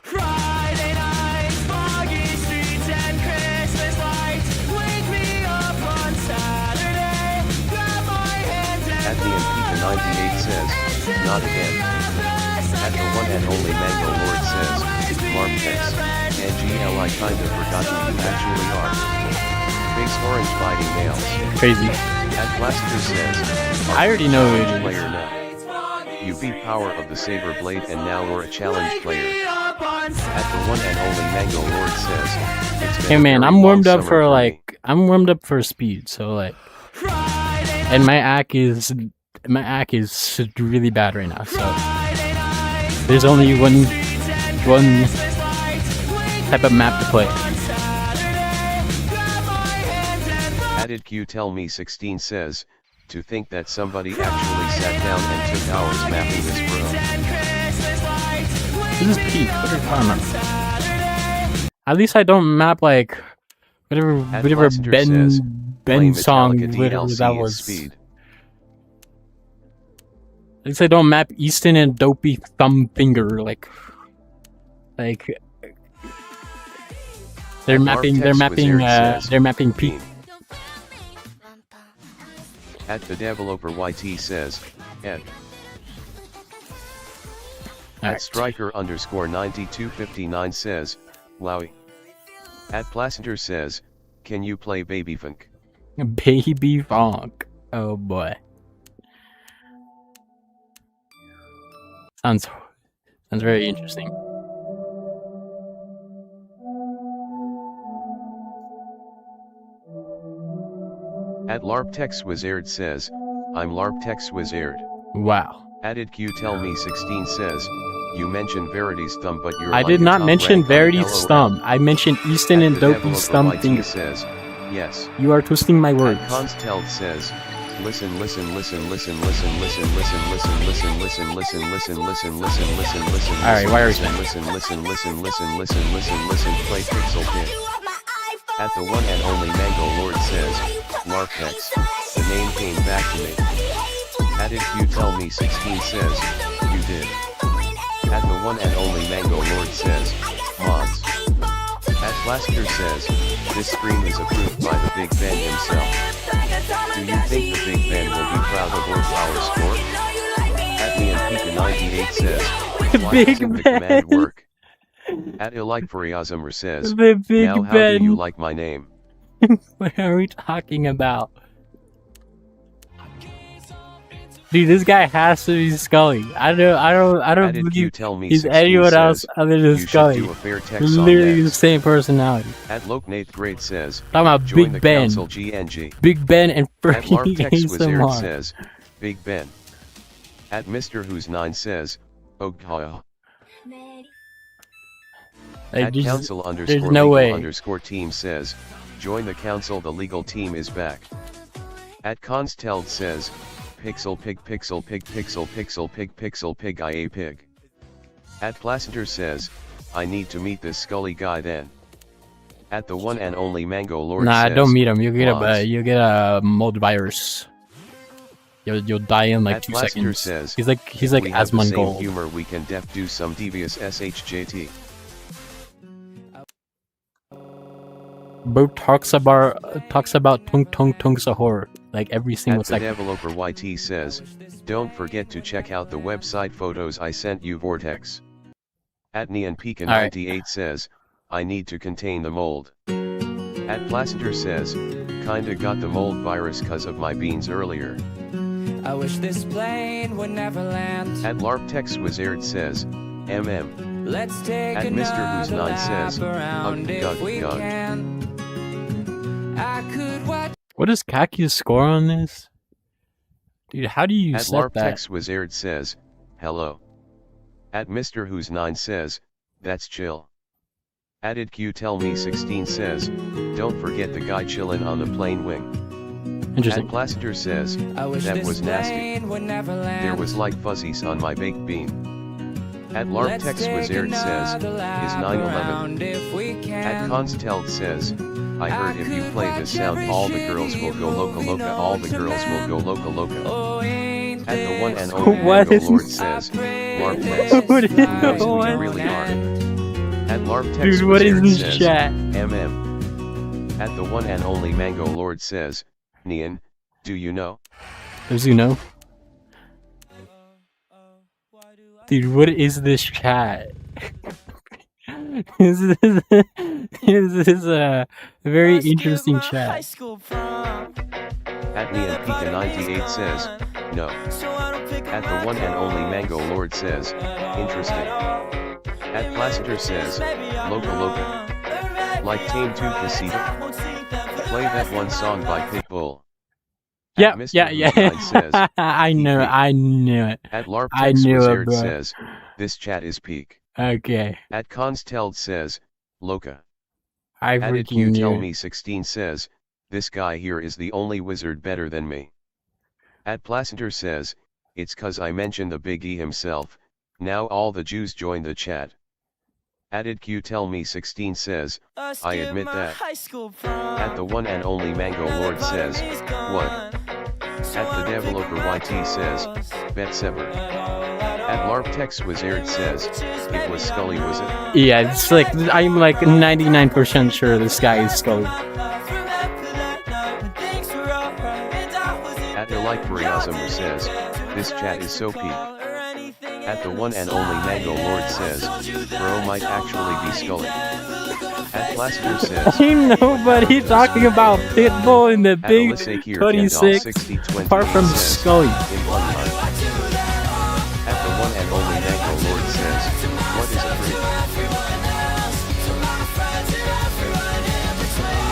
Friday nights, foggy streets and Christmas lights. Wake me up on Saturday. Grab my hand and at the Pika 98 says, not again. At the one and only Mango Lord says, LARPTEX, and GLI kinda forgot who you actually are. Face orange biting nails. Crazy. At Blaster says, I already know who it challenge is. player now. You beat power of the saber blade and now we're a challenge player. At the one and only Mango Lord says, it's been Hey a man, very I'm long warmed up summer for me. like I'm warmed up for speed, so like, and my act is really bad right now. So there's only one type of map to play. Added Q Tell Me 16 says, to think that somebody actually sat down and took hours mapping this bro. This is peak. What are you talking about? At least I don't map like whatever At Blaster says, play Ben song, Metallica whatever DLC that is was. speed. At least I don't map Easton and Dopey Thumb Finger like they're At mapping LARPTEX they're mapping peak. Bean. At the developer YT says, Ed. At Alright. Striker _ 9259 says, Wowie. At Placenter says, can you play Baby Funk? Baby Funk. Oh boy. Sounds very interesting. At LARPTEX was aired says, I'm LARPTEX was aired. Wow. Added Q Tell Me 16 says, you mentioned Verity's thumb but you're I like did a not top mention rank on Verity's LOL. thumb. I mentioned Easton At and the Dopey's developer thumb YT finger. says, yes. You are twisting my words. At Consteld says, listen, listen, listen, listen, listen, listen, listen, listen, listen, listen, listen, listen, listen, listen, listen, listen. Alright, why are we listen, listen, listen, listen, listen, listen, listen, listen, play Pixel Pig. At the one and only Mango Lord says, LARPTEX, the name came back to me. Added Q Tell Me 16 says, you did. At the one and only Mango Lord says, mods. At Blaster says, this screen is approved by the Big Ben himself. Do you think the Big Ben will be proud of our power score? At me and Pika 98 says, why Big doesn't the Ben. command work? At Ilike Fariazumr says, The Big now how do you Ben. like my name? What are we talking about? Dude, this guy has to be Scully. I don't Added Q believe Tell Me he's 16 anyone else says, other than you should Scully. do a fair text on Literally the next. same personality. At Lokenate Great says, Talking about join Big the Ben. council GNG. Big Ben and At freaking LARPTEX was aired ASMR. says, Big Ben. At Mr. Who's 9 says, oh god. Like, At just- council there's no way. _ team says, join the council, the legal team is back. At Consteld says, Pixel Pig Pixel Pig Pixel Pixel Pig Pixel Pig IA Pig. At Placenter says, I need to meet this Scully guy then. At the one and only Mango Lord Nah, says, don't meet him. You'll get mods. you get a mold virus. You'll die in like At 2 Blaster seconds. says, He's like if we have the Asmongold. same humor we can def do some devious SHJT. Bro talks about tung tung tung sahur like every single At the second. developer YT says, don't forget to check out the website photos I sent you Vortex. At Neon Pika Alright. 98 says, I need to contain the mold. At Placenter says, kinda got the mold virus cause of my beans earlier. I wish this plane would never land. At LARPTEX was aired says, MM. Let's take At Mr. Who's another 9 says, lap around "Ugh, if gug, we gug." can. I could watch. What is Kaki's score on this? Dude, how do you At set that? LARPTEX was aired says, hello. At Mr. Who's 9 says, that's chill. Added Q Tell Me 16 says, don't forget the guy chillin' on the plane wing. Interesting. At Placenter says, I wish that this was nasty. plane would never land. There was like fuzzies on my baked bean. At LARPTex Wizard says, is 9/11. At Consteld says, I heard if you play this sound all the girls will go loca loca, all the girls will go loca loca. At the one and only What Mango is- Lord says, LARPTex, What is- who knows who what? you really are. At LARPTex Dude, what is Wizard this says, chat? MM. At the one and only Mango Lord says, Nian, do you know? Does he know? Dude, what is this chat? This is a very interesting chat. At Nian Pika 98 says, no. At the one and only Mango Lord says, interesting. At Plaster says, loca loca. Like Tame 2 Casita? Play that one song by Pitbull. At Yeah, Mr. yeah. Who's says, I knew it. At I LARPTex knew it, Wizard bro. says, this chat is peak. Okay, At Consteld says, loca. I At freaking You knew Tell it. Me 16 says, this guy here is the only wizard better than me. At Placenter says, it's cause I mentioned the Big E himself, now all the Jews join the chat. Added Q Tell Me 16 says, I admit that. At the one and only Mango Lord says, what? At the developer YT says, bet saber. At LARPTex Wizard says, it was Scully was it? Yeah, it's like I'm like 99% sure this guy is Scully. At Elite Briasmer says, this chat is so peak. At the one and only Mango Lord says, bro might actually be Scully. At Plaster says, Ain't nobody talking about Pitbull in the at big Alyssa 26 6020 apart from says, Scully. in one line. At the one and only Mango Lord says, what is a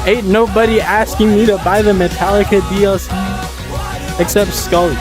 freak? Ain't nobody asking me to buy the Metallica DLC except Scully.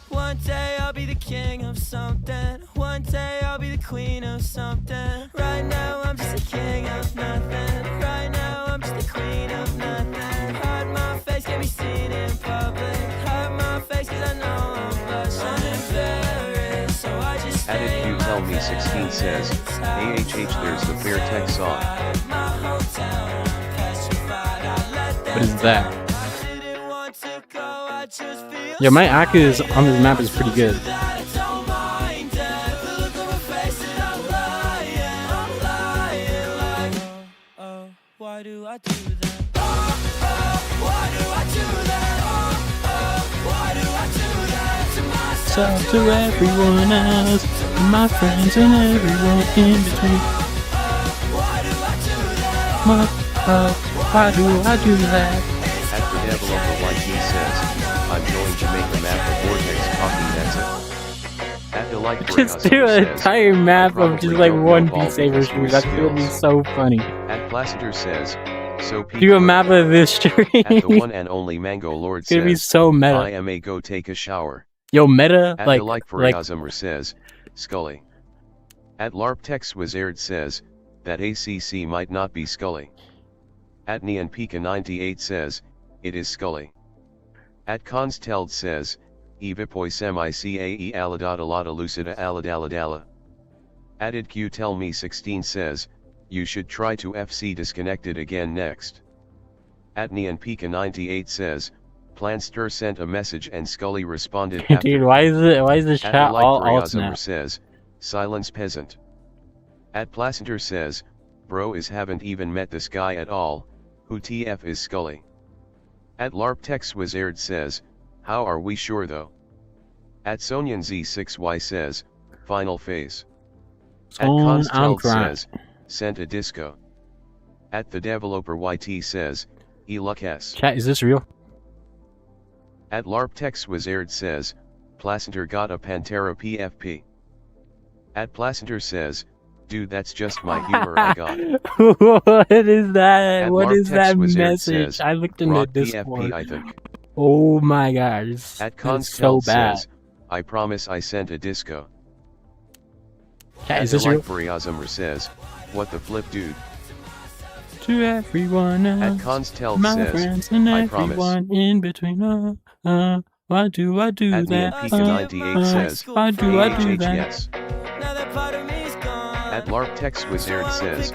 One day I'll be the king of something. One day I'll be the queen of something. Right now I'm just a king of nothing. Right now I'm just the queen of nothing. Hide my face, can't be seen in public. Hide my face cause I know I'm blushing. Embarrassed, so I just Added stay You in Tell my Me 16 says, parents' AHH there's the Fair Tech song. My hometown, petrified, I let them What is that? I didn't want to go, I just feel Yeah, my Akka is on this map is pretty good. Why do I do that? Why do I do that? Why do I do that to myself? So to everyone else, my friends and everyone in between. Why do I do that? Why do I do that? At the developer YT says, I'm going to make a map of Vortex Coffee, that's it. At the like Just do an entire map of just like one Beat Saber stream. That's gonna be so funny. At Plaster says, so peak. Do a map of this stream. At the one and only Mango Lord It's gonna be says, so I meta. am a go take a shower. Yo, meta, At like, the like like, Briasmer says, Scully. At LARPTex Wizard says, that ACC might not be Scully. At Nian Pika 98 says, it is Scully. At Consteld says, Evipoi semi-cae aladada lada lucida aladala. Added Q Tell Me 16 says, you should try to FC disconnected again next. At Nian Pika 98 says, Planster sent a message and Scully responded after. dude, why is this At chat all alt Briasmer now? says, silence peasant. At Placenter says, bro is haven't even met this guy at all, who TF is Scully. At LARPTex Wizard says, how are we sure though? At Sonyan Z6Y says, final phase. At I'm Consteld crying. says, sent a disco. At the developer YT says, Eluck S. Chat, is this real? At LARPTex Wizard says, Placenter got a Pantera PFP. At Placenter says, dude that's just my humor I got. What is that? At What is LARPTex that Wizard message? says, I looked into Rock Discord. PFP I think. Oh my gosh. At That's so Consteld bad. says, I promise I sent a disco. Chat, At is this real? Briasmer says, what the flip dude? to everyone At else. Constel My says, friends and I promise. everyone in between. Why do I do At that? Neonpika98 says, Why do I do AHH that? yes. Now that part of me's gone. At LarpTextWizard says,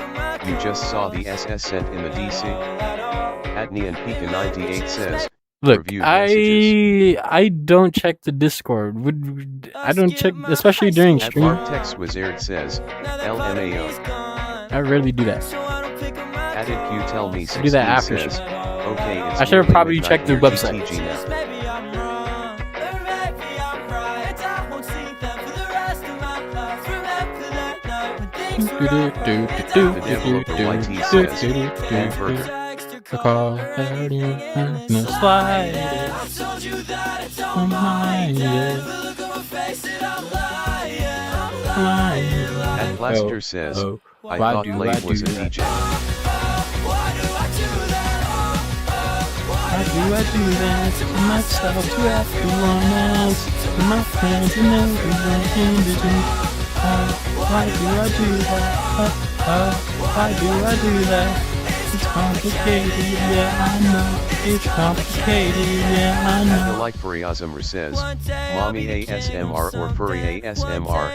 you just saw the SS sent in the DC. At Neonpika98 says, Look, reviewed messages. I don't check the Discord. I don't check, especially during At stream. LarpTextWizard says, LMAO. I rarely do that. At ItQ tell me 16 Do that after says, show. okay, it's I should have nearly probably midnight checked the here, website. GTG now. Maybe I'm wrong, or maybe I'm right. I won't see them for the rest of my life. Remember that night when things were right. The developer YT says, hamburger. The call no slide. I told you that I don't mind it, but look at my face and I'm lying. At Blaster says, I why thought do I Blade was a do that? DJ. Why do I do that? Why do I do that to myself, to everyone else, to my friends and everyone in between? Why do I do that? Why do I do that? It's complicated, yeah, I know. It's complicated, yeah, I At know. the like Furiazumr says, Mommy ASMR or Furry ASMR?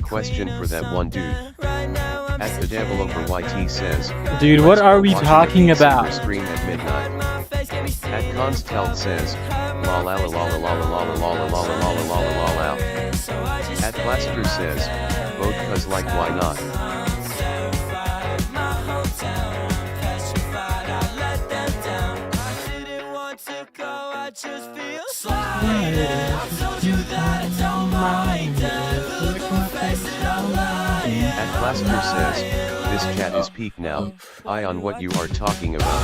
Question for that one dude. At the developer YT says, Dude, what are we watching talking a Beat Saber about? stream at midnight. At Constelt says, la la la la la la la la la la la la la la la. At Blaster says, vote cause like why not? Just feel slighted. I told you that I don't mind it. Look at my face and I'm lying. At Blaster says, this chat is peak now, eye on what you are talking about.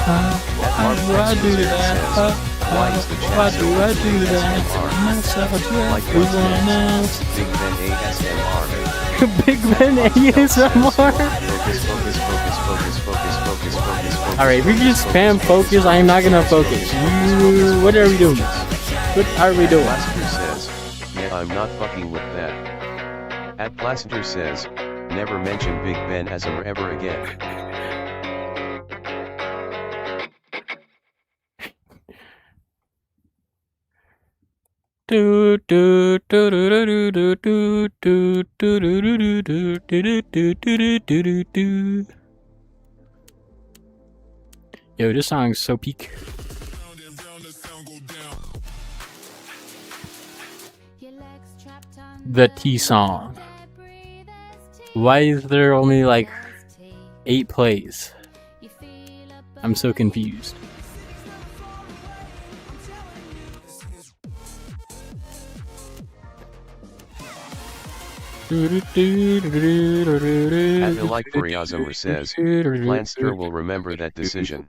Why do I do that? Why is the Why chat so do I do that ASMR? myself, to Like what's everyone next? else? Big Ben ASMR. Big Ben ASMR. Focus, focus, focus, focus, focus, focus, focus, focus. Alright, if we just spam focus, I am not gonna focus. What are we doing? What are we doing? Blaster says, yeah, I'm not fucking with that. At Blaster says, never mention Big Ben as ever again. Do do do do do do do do do do do do do do do do do. Yo, this song's so peak. The T song. Why is there only like 8 plays? I'm so confused. At the like Furiazumr says, Planster will remember that decision.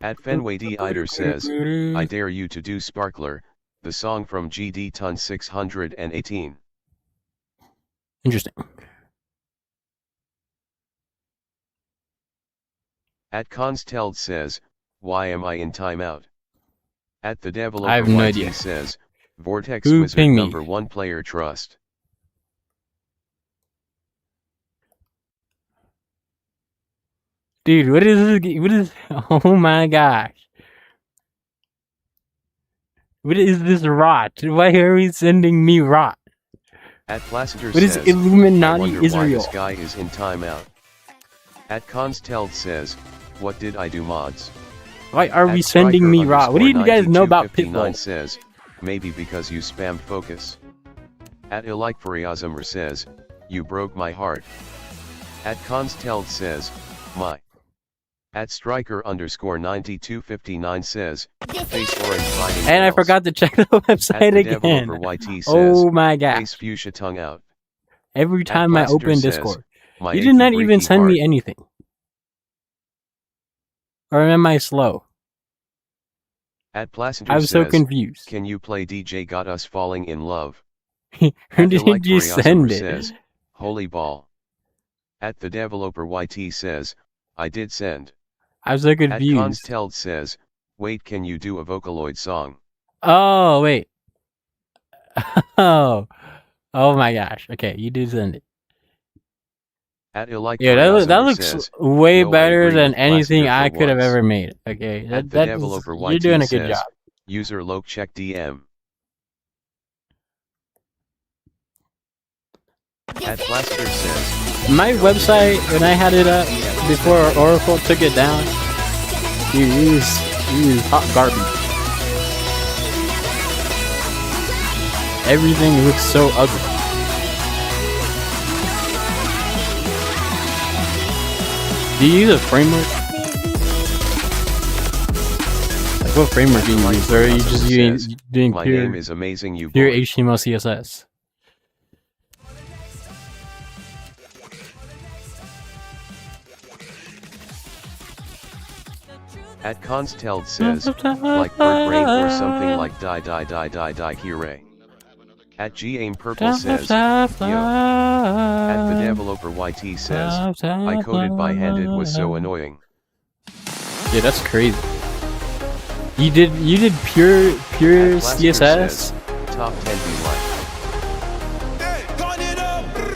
At Fenway D. Eider says, I dare you to do Sparkler, the song from GD Ton 618. Interesting. At Consteld says, why am I in timeout? At the developer I have no YT idea. says, Vortex Who Wizard pinged me? number 1 player trust. Dude, what is this? What is? Oh my gosh! What is this rot? Why are we sending me rot? At Placider What is says, Illuminati I wonder why Israel? this guy is in timeout. At Consteld says, what did I do mods? Why are we At sending me rot? What do you guys know about Striker_9259 Pitbull? says, maybe because you spammed focus. At Ilike Furiazumr says, you broke my heart. At Consteld says, my. At Striker_9259 says, face orange fighting And I nails. forgot to check the website At the again. developer YT says, Oh my gosh! face fuchsia tongue out. Every time I Blaster open says, Discord, my you did not achy even breaky send me heart. anything. Or am I slow? At Placider I'm says, so confused. can you play DJ Got Us Falling in Love? Who At did Ilike you Furiazumr send it? says, holy ball. At the developer YT says, I did send. I'm so At confused. Consteld says, wait, can you do a Vocaloid song? Oh wait, Oh, oh my gosh. Okay, you do send it. At Elike Yeah, that looks says, way "Yo, I better agree than with anything Plaster for I could have once." ever made. Okay, At the that is, developer you're YT doing a good says, job. "User Loke check DM." At Plaster says, My website, when I had it up before Oracle took it down, it was hot garbage. Everything looks so ugly. Do you use a framework? Like what framework do you use? Or are you just doing "My pure game is amazing, you pure boy." HTML CSS? At Consteld says, "Like bird brain or something like die hooray." At Gaim Purple says, "Yo." At the developer YT says, "I coded by hand, it was so annoying." Yeah, that's crazy. You did pure At Blaster CSS? says, "Top 10 be like."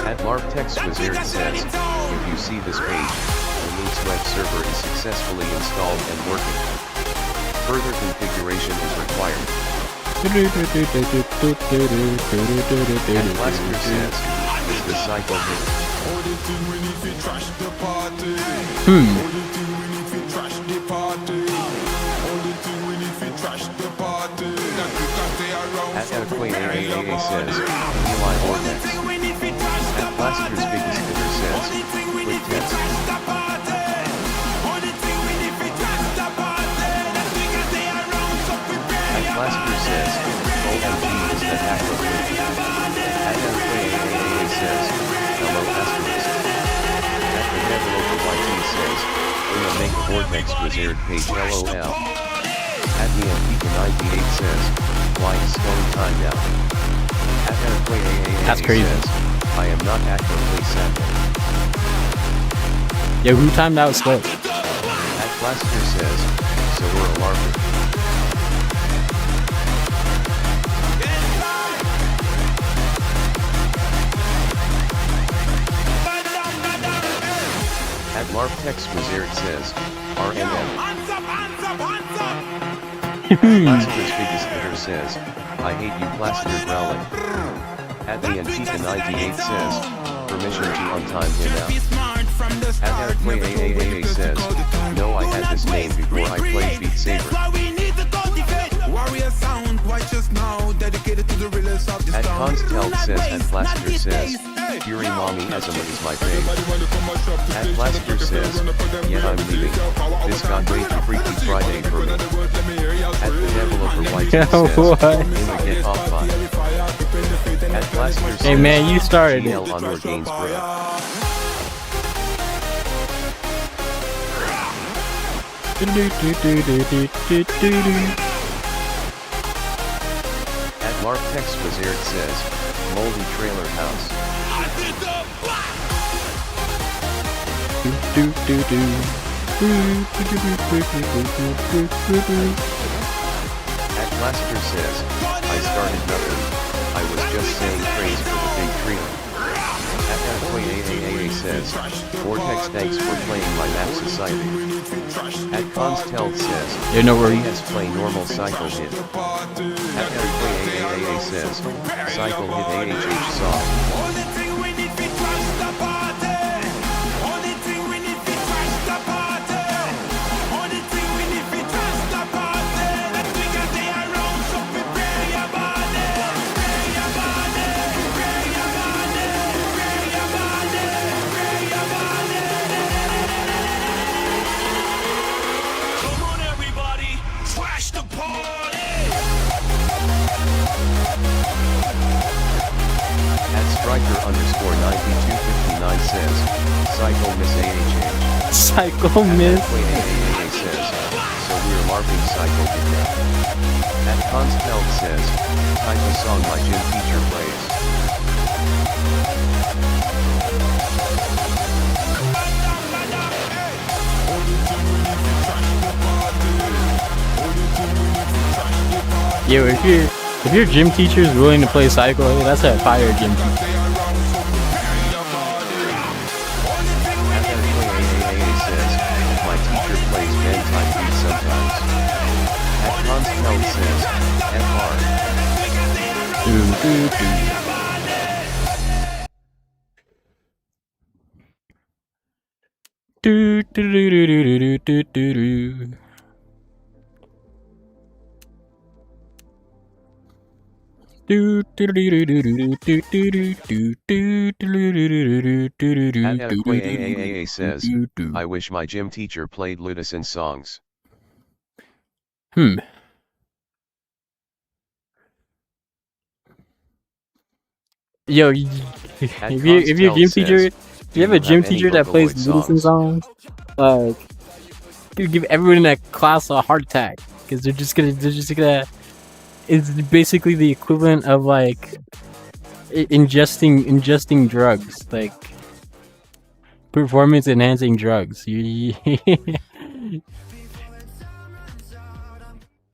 At LARPTex Wizard says, "If you see this page, the Linux web server is successfully installed and working. Further configuration is required." And Blaster says, "Is the cycle hit?" At Equate AAA says, "Eli Vortex." At Blaster's biggest hitter says, "Quick test." At Blaster says, "OMG is the hacker good." At Equate AAA says, "Hello asterisk." At the developer YT says, "Wanna make a Vortex Wizard page LOL." At the Antica 98 says, "Why is stone time now?" At Equate AAA That's crazy. says, "I am not actively sad." Yeah, who timed out slow? At Blaster says, "So we're a LARPer." At LARPTex Wizard says, "RMM." Plaster's biggest hitter says, "I hate you Plaster growling." At the Antica 98 says, "Permission to untime him out." At Airplay AAA says, "No, I had this name before I played Beat Saber." At Consteld says, at Plaster says, "Fury Mommy Azuma is my fave." At Plaster says, "Yeah, I'm leaving. This got way too freaky Friday for me." At the developer White Yeah, says, what? "In the get off by." At Plaster says, Hey man, you started it. "GL on your Gainsborough." At LARPTex Wizard says, "Moldy Trailer House." At Blaster says, "I started nothing. I was just saying praise for the big trailer." At Airplay AAA says, "Vortex, thanks for playing my map society." At Consteld says, Yeah, no worries. "PS play normal cycle hit." At Airplay AAA says, "Cycle hit AHH soft." At Striker_9259 says, "Cycle miss AHH." Psycho At Miss. Wait AAA says, "So we're LARPing cycle hit now." At Consteld says, "Type a song my gym teacher plays." Yeah, if If your gym teacher is willing to play Psycho, hey, that's a fire gym teacher. says, my teacher plays bedtime beat sometimes. At Constell says, FR. Do do do do do do do do. At Adequaaa says, I wish my gym teacher played Ludison songs. Yo, if you're a gym teacher, if you have a gym teacher that plays Ludison songs, you give everyone in that class a heart attack because they're just gonna. It's basically the equivalent of like ingesting drugs, like performance enhancing drugs.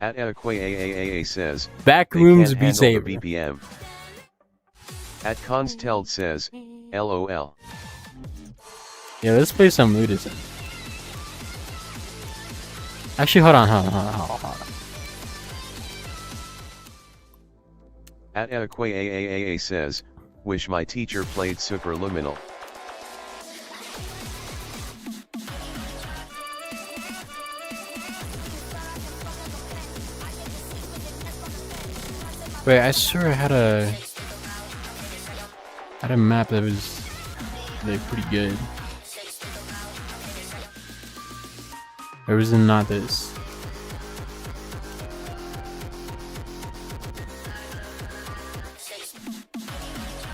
At Adequaaa says, Backrooms Beat Saber. BPM. At Consteld says, LOL. Yeah, let's play some Ludison. Actually, hold on. At Adequaaa says, wish my teacher played Superliminal. Wait, I swear I had a map that was like pretty good. Or was it not this?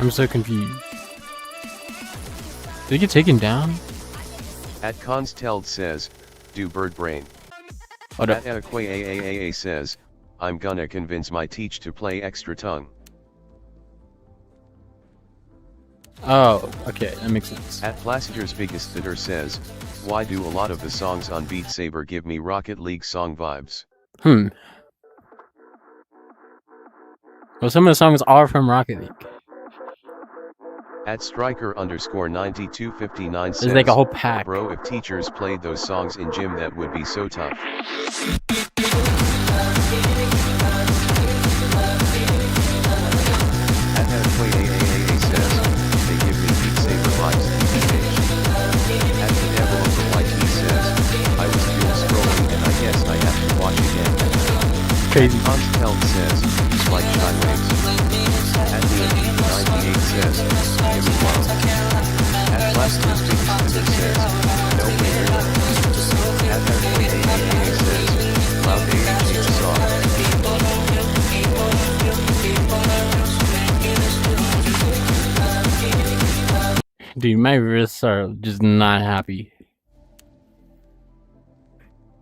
I'm so confused. Did it get taken down? At Consteld says, do bird brain. Hold up. At Adequaaa says, I'm gonna convince my teach to play extra tongue. Oh, okay, that makes sense. At Placider's biggest bidder says, why do a lot of the songs on Beat Saber give me Rocket League song vibes? Well, some of the songs are from Rocket League. At Striker_9259 says, There's like a whole pack. Bro, if teachers played those songs in gym, that would be so tough. At Adequaaa says, they give me Beat Saber vibes. At the devil of the YT says, I was doing scrolling and I guess I have to watch again. Crazy. Consteld says, like sideways. At the 98 says, give me love. At Plastics biggest bidder says, no way really. At Adequaaa says, loud AH song. Dude, my wrists are just not happy.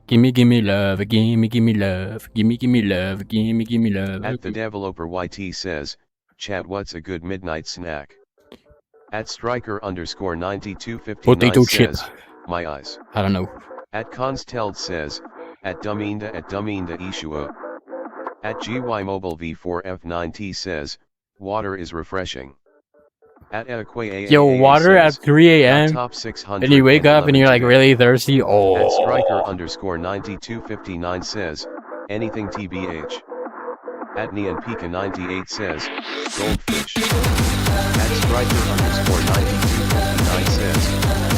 Gimme love, gimme love, gimme love, gimme love. At the developer YT says, chat, what's a good midnight snack? At Striker_9259 Potato says, chip. my eyes. I don't know. At Consteld says, at Duminda Ishua. At GY Mobile V4F9T says, water is refreshing. At Adequaaa Yo, water says, at 3 a.m. top 600 and you wake up and you're like really thirsty. At Oh. Striker_9259 says, anything TBH. At Neon Pika 98 says, goldfish. At Striker_9259 says,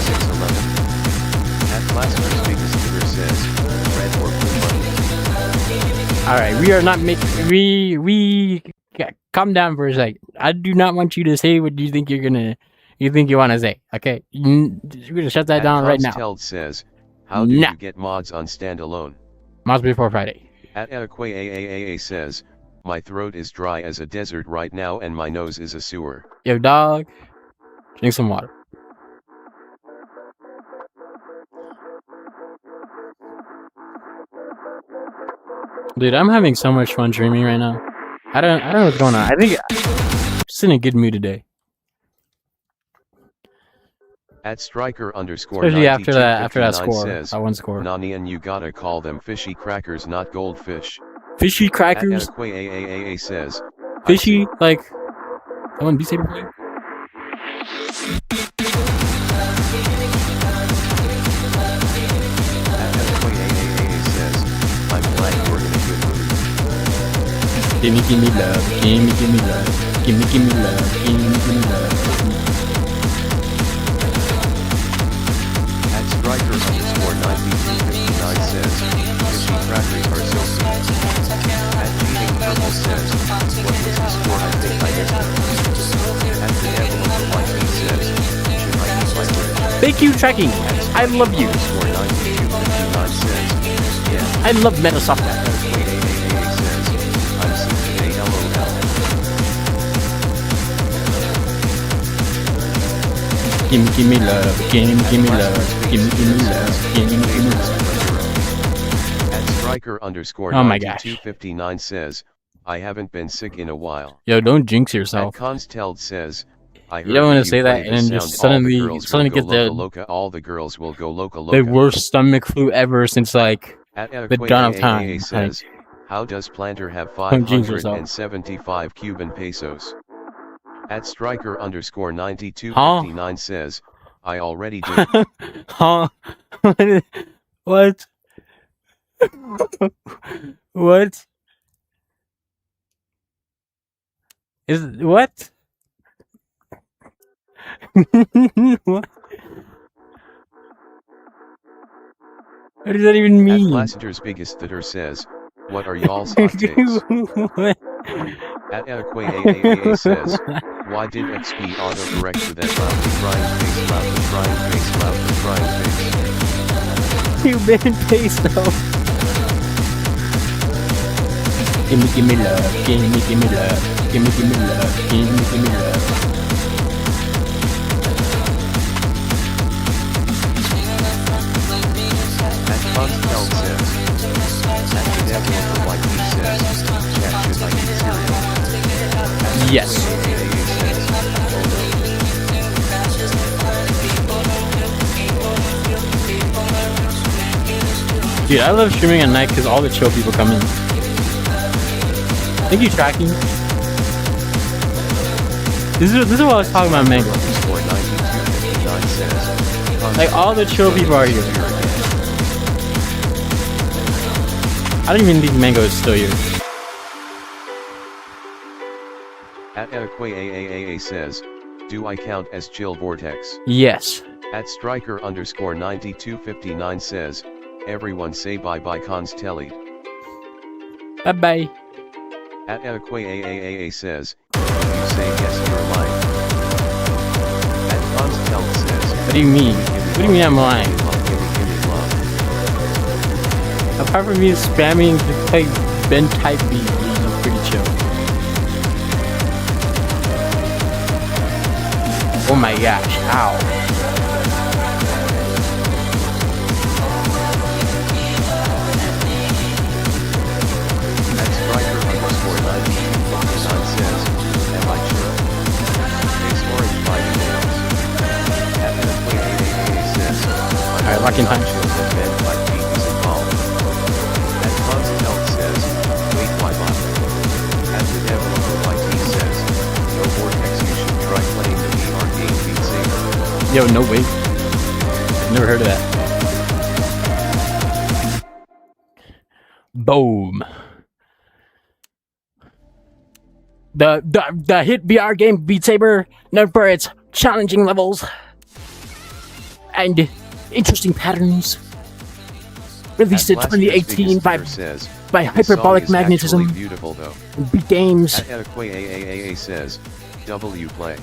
611. At Plaster's biggest bidder says, red or blue money. Alright, we are not making. We. Calm down for a sec. I do not want you to say what you think you want to say. Okay? You're gonna shut that down right now. Consteld says, how do you get mods on standalone? Mods before Friday. At Adequaaa says, my throat is dry as a desert right now and my nose is a sewer. Yo, dog. Drink some water. Dude, I'm having so much fun streaming right now. I don't know what's going on. I think I'm just in a good mood today. At Striker Especially after that score. says, that one score. Nani, and you gotta call them fishy crackers, not goldfish. Fishy At crackers. Etiquette AAA says, I Fishy, see. like, I want Beat Saber play. At Etiquette AAA says, I'm glad you're in a good mood. Gimme love, gimme love, gimme love, gimme love. At Striker underscore 9259 says, fishy crackers are so sweet. At Cheating Purple says, what was the score? I think I missed it. At the Devil of the White Meat says, should I use my bridge? Thank you, tracking. I love you. Underscore 9259 says, yeah. I love meta software. At Etiquette AAA says, I'm sick today LOL. Gimme love, gimme love, gimme love, gimme love. At Striker underscore Oh my gosh. 9259 says, I haven't been sick in a while. Yo, don't jinx At yourself. Consteld says, I heard You don't want if to say play that and then this just sound, all the suddenly girls will go get the loca, all the girls will go loca the loca. worst stomach flu ever since like At the dawn of time. AAA says, how does Planter have Don't jinx yourself. 575 Cuban pesos? At Striker underscore 9259 says, I already did. Huh? What? What? Is what? What? What does that even At mean? Blaster's biggest theater says, what are y'all's hot takes? What? At Etiquette AAA says, why did XP autocorrect for that loudly crying face, loudly crying face, loudly crying face? You been peso. Gimme love, gimme love, gimme love, gimme love. At Consteld says, at the Devil of the White Meat says, chat should I eat cereal? At Yes. AAA says, oh Dude, I love streaming at night because all the chill people come in. Thank you, tracking. This is what I was talking about, Mango. Score 9259 says, Like all the chill people are here. I don't even think Mango is still here. At Etiquette AAA says, do I count as chill vortex? Yes. At Striker underscore 9259 says, everyone say bye bye Constellid. Bye bye. At Etiquette AAA says, if you say yes you're lying. At Consteld says, What do you mean? What do you mean I'm lying? give me love. Apart from me spamming to play Ben type beat, you're pretty chill. Oh my gosh, ow. At Striker underscore 9259 says, am I chill? Face orange fighting nails. At Etiquette AAA says, Alright, locking punch. chill when Ben fight beat is involved. At Consteld says, wait why bot? At the Devil of the White Meat says, no vortex you should try playing the VR game Beat Saber. Yo, no way. Never heard of that. Boom. The hit VR game Beat Saber, known for its challenging levels and interesting patterns. Released in At Blaster's 2018 biggest by fear says, by "This song hyperbolic is actually magnetism. beautiful though. Beat games. At Etiquette AAA says, W play.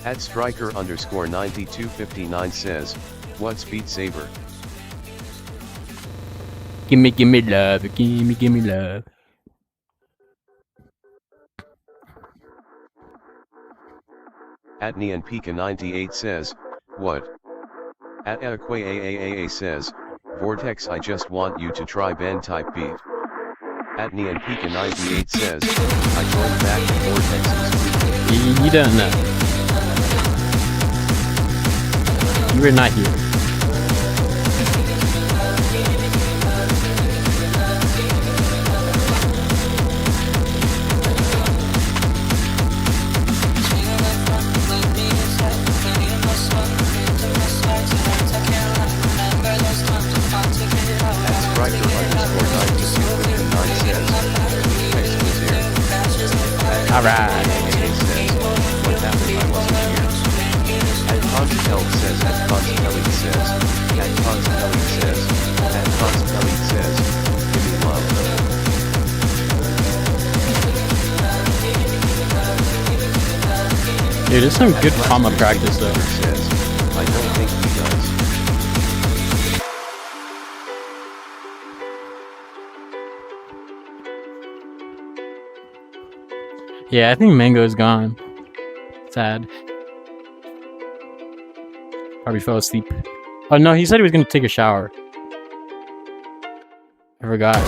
At Striker underscore 9259 says, what's Beat Saber? Gimme love, gimme love. At Neon Pika 98 says, what? At Etiquette AAA says, Vortex I just want you to try Ben type beat. At Neon Pika 98 says, I joined back to Vortex's group. You don't know. You were not here. Elk says, at Cons Elite says, at Cons Elite says, at Cons Elite says, give me love. Dude, there's some good comma practice though. Says, I don't think he does. Yeah, I think Mango is gone. Sad. Probably fell asleep. Oh no, he said he was gonna take a shower. I forgot.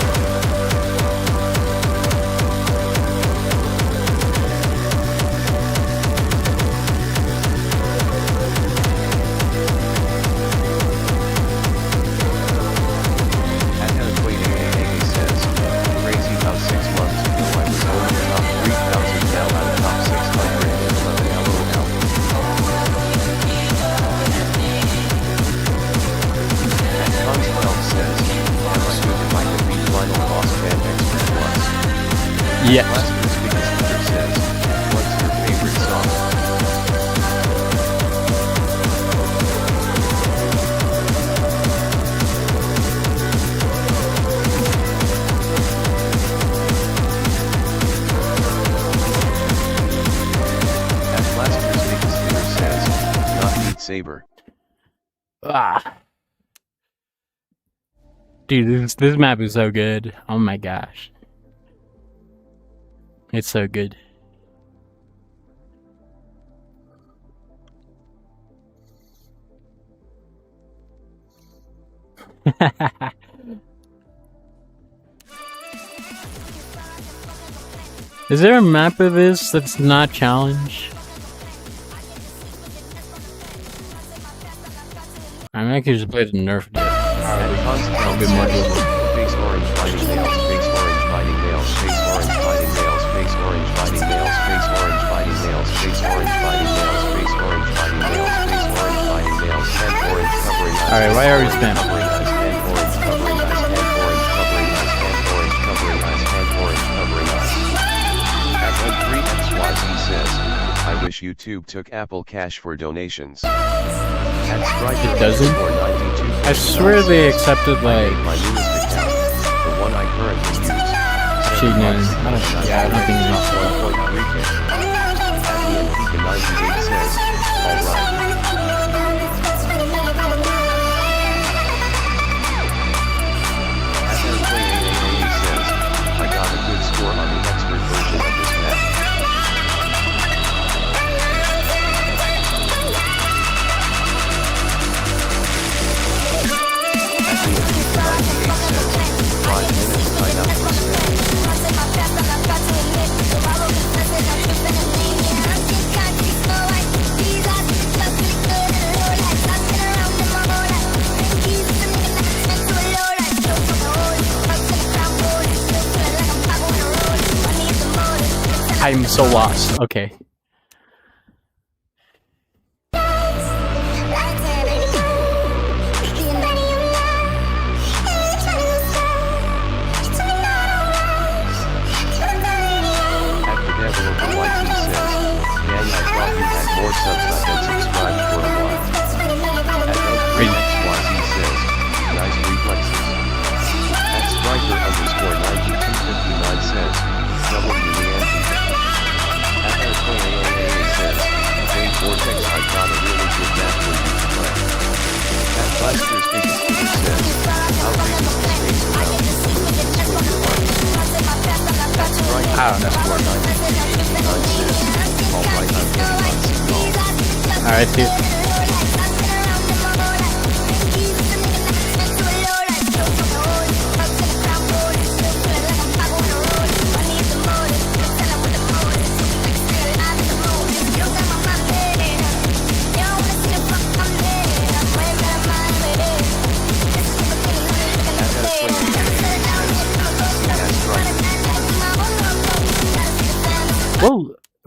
Yes. Says, what's your favorite song? At Blaster's biggest hitter says, not Beat Saber. Ah. Dude, this map is so good. Oh my gosh. It's so good. Is there a map of this that's not challenge? I mean, I could just play the nerf deck. I'll be more face orange fighting nails, face orange fighting nails, face orange fighting nails, face orange fighting nails, face orange fighting nails, face orange fighting nails, face orange fighting nails, face orange fighting nails, hand orange covering eyes. Alright, why are we spam? Hand orange covering eyes, hand orange covering eyes, hand orange covering eyes, hand orange covering eyes. At Red 3XYZ says, I wish YouTube took Apple Cash for donations. At Striker It doesn't? I swear they accepted like my newest account, the one I currently use. cheat names. I don't think it's not. 1.3K. At the end, Pika 98 says, alright. At Play 8888 says, I got a good score on the expert version of this map. At the end, Pika 98 says, 5 minutes tied up for spin. I'm so lost. Okay. At the devil of the YT says, Yang, I thought you had more subs. I've been subscribed for a while. At Ed3XYZ says, nice reflexes. At Striker underscore 9259 says, trouble you Leanne. At Airplay says, Jane Vortex, I got a really good map for you to play. At Blaster's biggest hitter says, how big is the space around you to move and swim your party? At Striker I don't know. underscore 9259 says, alright, I'm getting on signal. Alright, dude.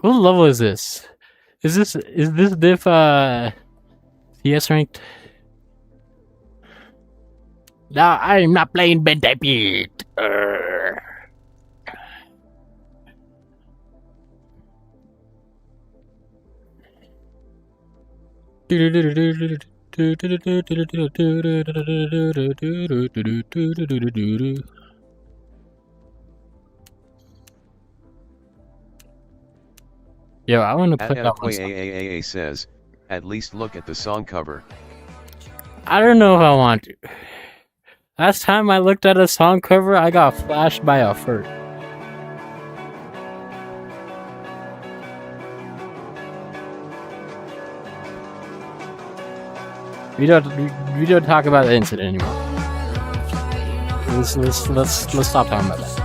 What level is this? Is this diff CS ranked? No, I'm not playing Bentapete. Yo, I want to play At that one Adequate song. AAAA says, at least look at the song cover. I don't know if I want to. Last time I looked at a song cover, I got flashed by a fur. We don't talk about the incident anymore. Let's stop talking about that.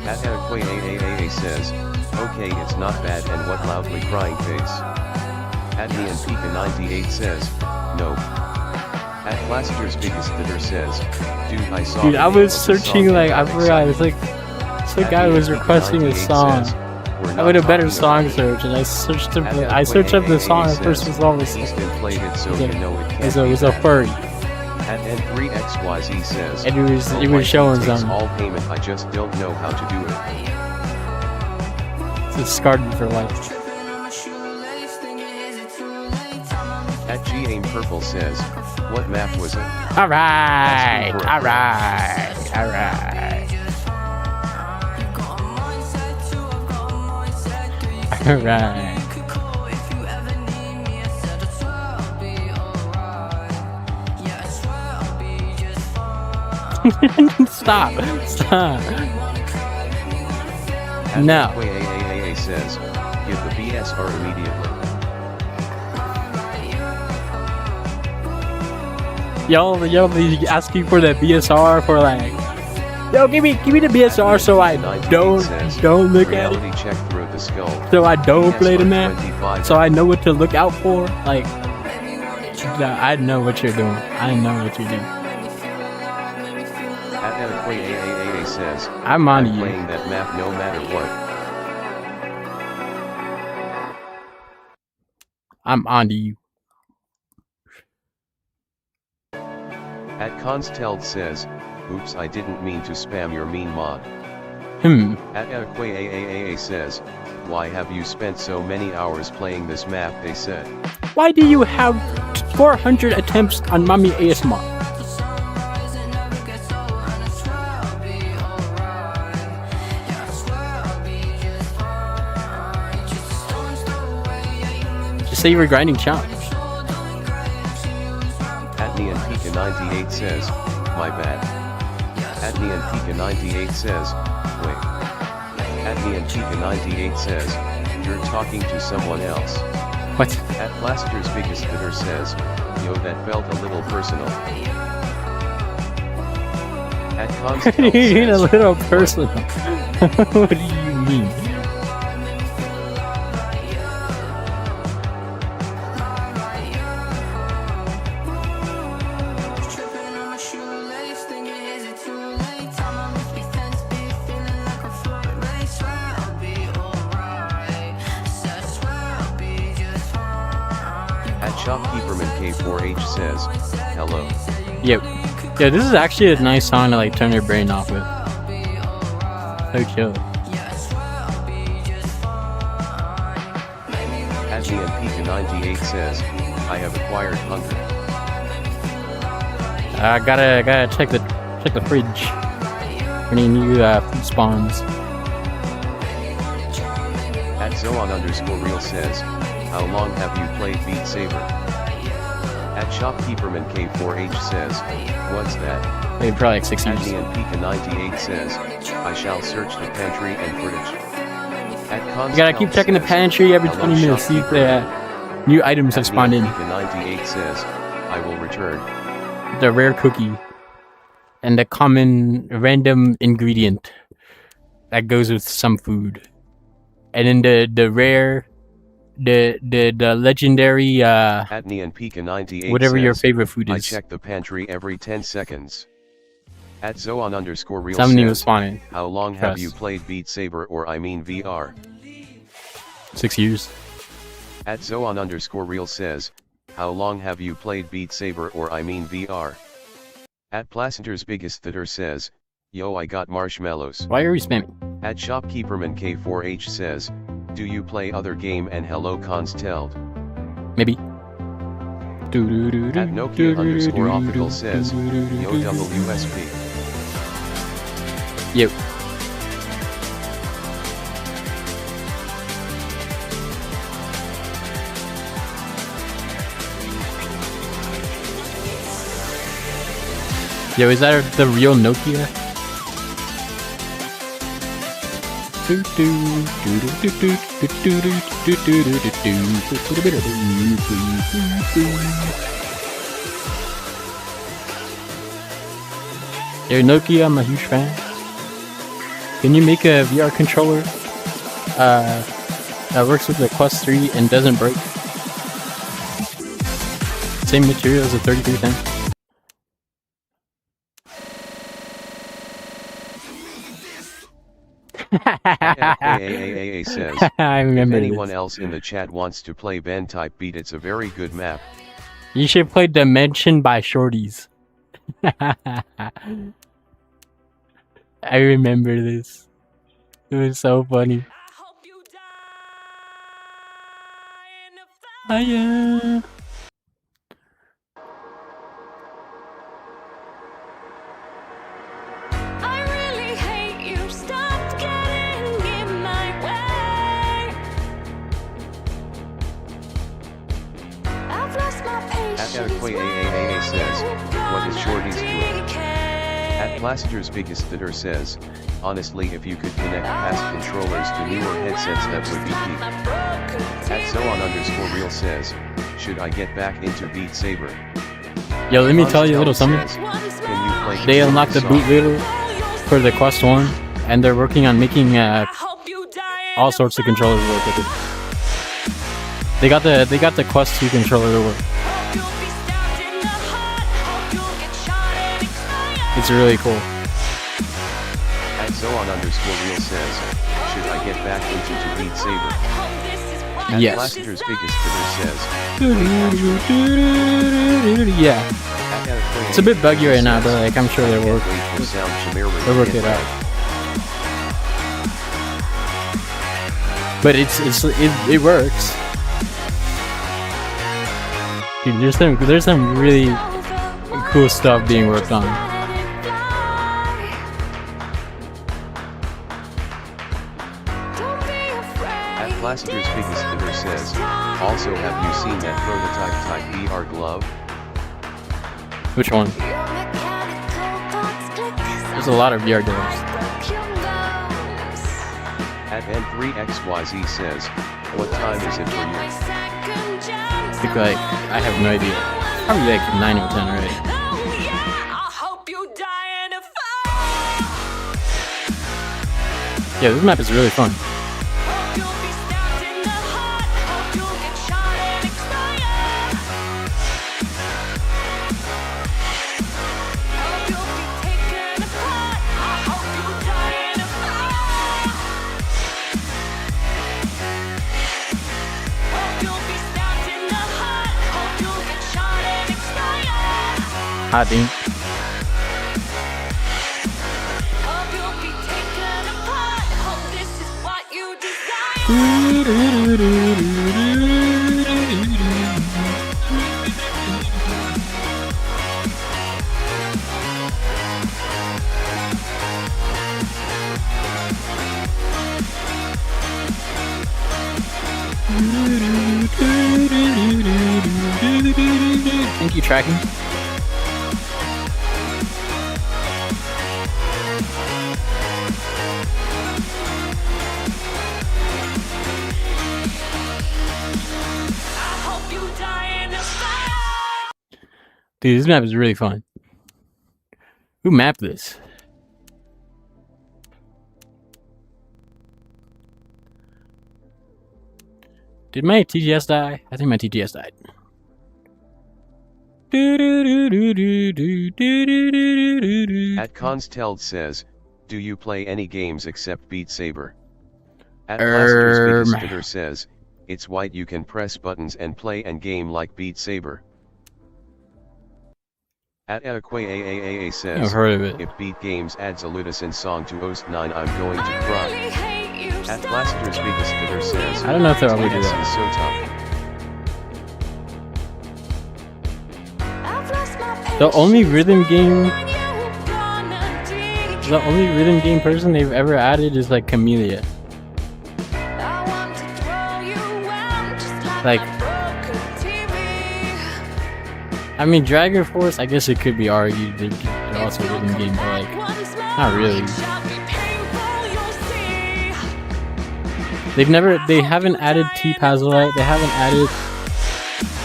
At Adequate AAAA says, okay, it's not bad, and what loudly crying face. At me and Pika 98 says, no. At Plaster's biggest theater says, dude, I saw. Dude, the I name was of the searching song like and I got forgot. It's excited. like some At guy me was and Pika requesting a 98 song. says, we're I not went a better talking song about search, and I searched up. At I searched up the Adequate song, and AAA first says, result was he's been played it, so Okay. you know it can't it be was a bad. furry, At N3XYZ says, and it was "Oh, it my was showing team takes some. all payment, I just don't know how to do it." It scarred me for life. At G-Aim Purple says, what map was it? All right, Asking for a all friend. right, all right, all right. Stop! At No. Adequate AAAA says, give the BSR immediately. Yo, be asking for the BSR for like, yo, give me the BSR so I 98 says, don't look at it, reality check through the skull. so I don't play the map, 25. so I know what to look out for. Like, I know what you're doing. I know what you're doing. At Adequate AAAA says, I'm on I'm you. playing that map no matter what. I'm on to you. At Consteld says, oops, I didn't mean to spam your mean mod. At Adequate AAAA says, why have you spent so many hours playing this map, they said. Why do you have 400 attempts on Mommy ASMR? Just say you were grinding challenge. At Neon Pika 98 says, my bad. At Neon Pika 98 says, wait. At Neon Pika 98 says, you're talking to someone else. What? At Plaster's biggest theater says, yo, that felt a little personal. At What do Consteld you mean a says, little personal? What do you mean? At Shopkeeperman K4H says, hello. Yep. Yeah, this is actually a nice song to like turn your brain off with. So chill. At Neon Pika 98 says, I have acquired hunger. I gotta check the fridge. Any new food spawns. At Zoan_real says, how long have you played Beat Saber? At Shopkeeperman K4H says, what's that? Maybe probably like 6 At years. Neon Pika 98 says, I shall search the pantry and footage. At You gotta keep checking the pantry every 20 minutes, see if the new items have spawned in. Pika 98 says, I will return. The rare cookie. And the common random ingredient that goes with some food. And then the rare, the legendary, At Neon Pika 98 whatever your says, favorite food I is. check the pantry every 10 seconds. At Zoan_real Something was says, spawning. how long have Press. you played Beat Saber or I mean VR? 6 years. At Zoan_real says, how long have you played Beat Saber or I mean VR? At Placenter's Biggest Theater says, yo I got marshmallows. Why are we spamming? At Shopkeeperman K4H says, do you play other game and hello Constelled? Maybe. At Nokia_optical says, yo WSP. Yep. Yo, is that the real Nokia? Yo, Nokia, I'm a huge fan. Can you make a VR controller that works with the Quest 3 and doesn't break? Same material as a 3310. AAA says, I remember if anyone this. else in the chat wants to play Ben type beat, it's a very good map. You should play Dimension by Shorties. I remember this. It was so funny. Hiya. I really hate you. Stop getting in my way. I've lost my patience. At Adequate AAA says, what is Shorty's doing? At Placenter's Biggest Theater says, honestly if you could connect past controllers to newer headsets that would be key. At Zoon_real says, should I get back into Beat Saber? Yo, let me tell you a little something. Says, can you play They unlocked the song? bootloader for the Quest 1, and they're working on making all sorts of controllers work with it. They got the Quest 2 controller to work. It's really cool. At Zoon_real says, should I get back into Beat Saber? At Yes. Placenter's Biggest Theater says, Yeah. at Adequate It's a bit buggy right now, says, but like I'm sure they work. wait for sound Shamir They'll work it out. But it works. Dude, there's some really cool stuff being worked on. At Placenter's Biggest Theater says, also have you seen that prototype type VR glove? Which one? There's a lot of VR games. At N3XYZ says, what time is it for you? I think like I have no idea. Probably like 9 or 10 already. Yeah, this map is really fun. Hot dude. Thank you, tracking. Dude, this map is really fun. Who mapped this? Did my TGS die? I think my TGS died. At Consteld says, do you play any games except Beat Saber? At Placenter's Biggest Theater says, it's white, you can press buttons and play and game like Beat Saber. At AAAAA I've says, heard of it. if Beat Games adds a Ludicin song to Ost 9 I'm going to cry. At Blaster's biggest hitter says, I don't know if they'll ever do TS that. is so tough. The only rhythm game person they've ever added is like Camellia. Like, I mean, Dragon Force, I guess it could be argued they're also a rhythm game, but like, not really. They haven't added T-Pazolite, they haven't added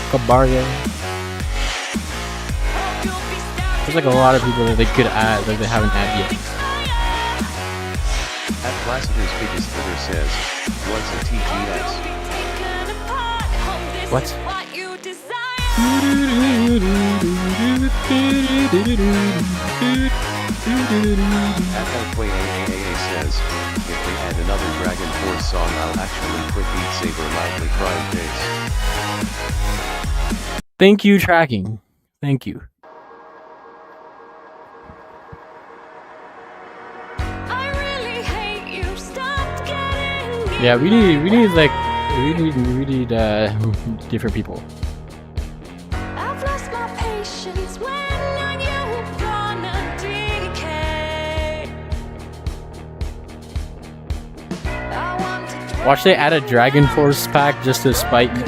Cabarga. There's like a lot of people that they could add that they haven't added yet. At Blaster's biggest hitter says, what's a TGS? What? At AAAA says, if they add another Dragon Force song I'll actually quit Beat Saber loudly crying face. Thank you, tracking. Thank you. Yeah, we need different people. I've lost my patience when I knew gonna decay. I want to Watch they add a Dragon Force pack just to spite you.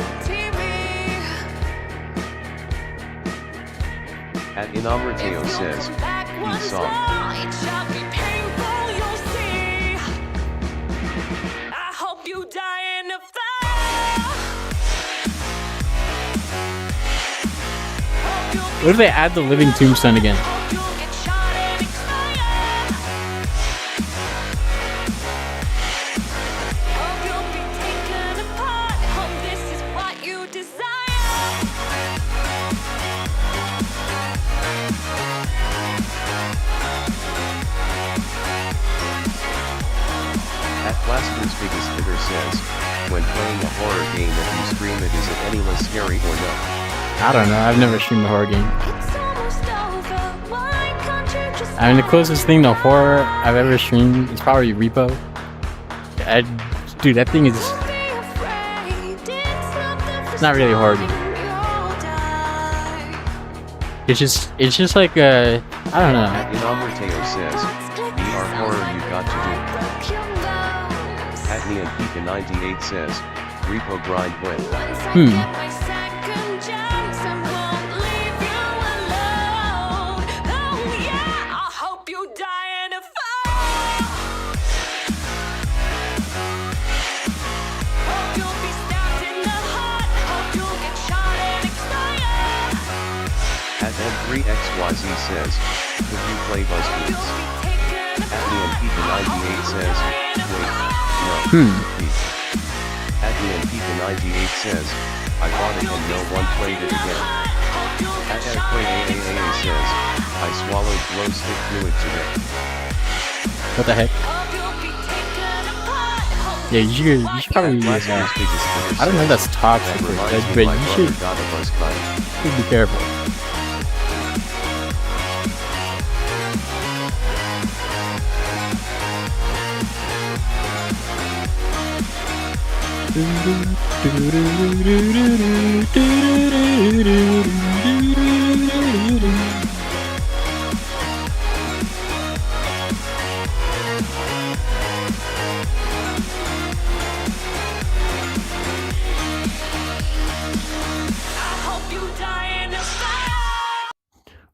At Inamrateo says, each song. It shall be painful, you'll see. I hope you die in a fire. What if they add the Living Tombstone again? Hope you'll get shot and expire. Hope you'll be taken apart. Hope this is what you desire. At Blaster's biggest hitter says, when playing a horror game if you scream it is it any less scary or no? I don't know. I've never streamed a horror game. It's almost over. Why can't you just I mean, the closest thing to horror I've ever streamed is probably Repo. Dude, that thing is not really a horror game. It's just like I don't know. At Inamrateo says, VR horror you got to do. At Neon Pika 98 says, Repo grind when. At M3XYZ says, could you play BuzzFeeds? At Neon Pika 98 says, wait, no, Pete. At Neon Pika 98 says, I bought it and no one played it again. At AAAA says, I swallowed glow stick fluid today. What the heck? Yeah, you should probably use Blaster's that. biggest hitter I don't know if that's says, toxic, that but reminds me but my you brother should got a buzz cut. be careful.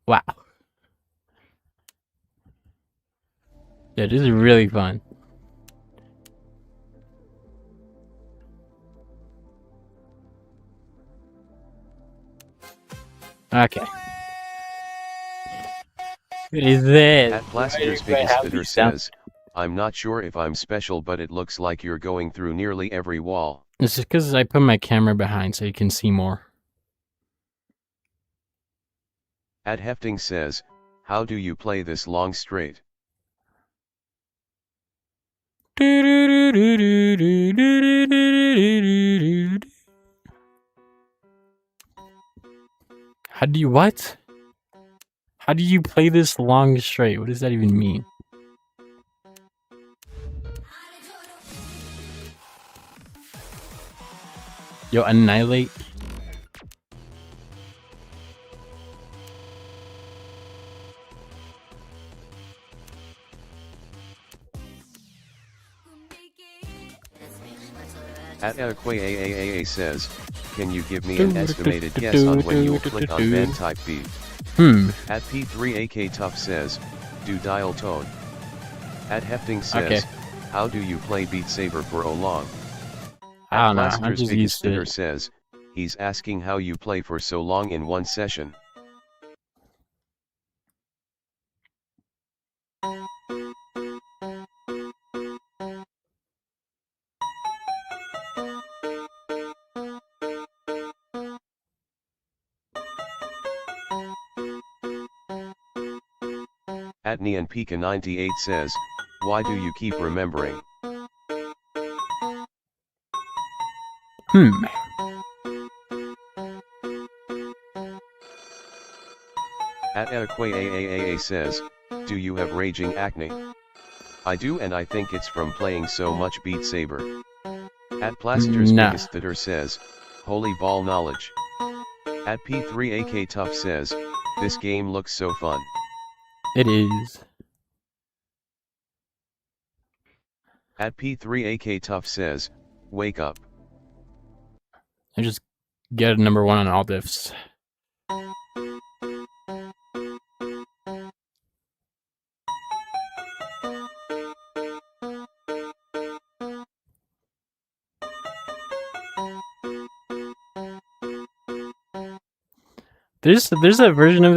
Wow. Yeah, this is really fun. Okay. What is this? At Blaster's biggest hitter says, I'm not sure if I'm special but it looks like you're going through nearly every wall. It's just because I put my camera behind so you can see more. At Hefting says, how do you play this long straight? How do you what? How do you play this long straight? What does that even mean? Yo, annihilate. At AAA says, can you give me an estimated guess on when you'll click on band type beat? At P3AK Tough says, do dial tone. At Hefting says, Okay. how do you play Beat Saber for so long? I At don't know, I'm Blaster's just Biggest used to Fitter it. says, he's asking how you play for so long in one session. At Neon Pika 98 says, why do you keep remembering? At AAA says, do you have raging acne? I do, and I think it's from playing so much Beat Saber. At Placenter's Nah. Biggest Fitter says, holy ball knowledge. At P3AK Tough says, this game looks so fun. It is. At P3AK Tough says, wake up. I just get a number 1 on all diffs. There's a version of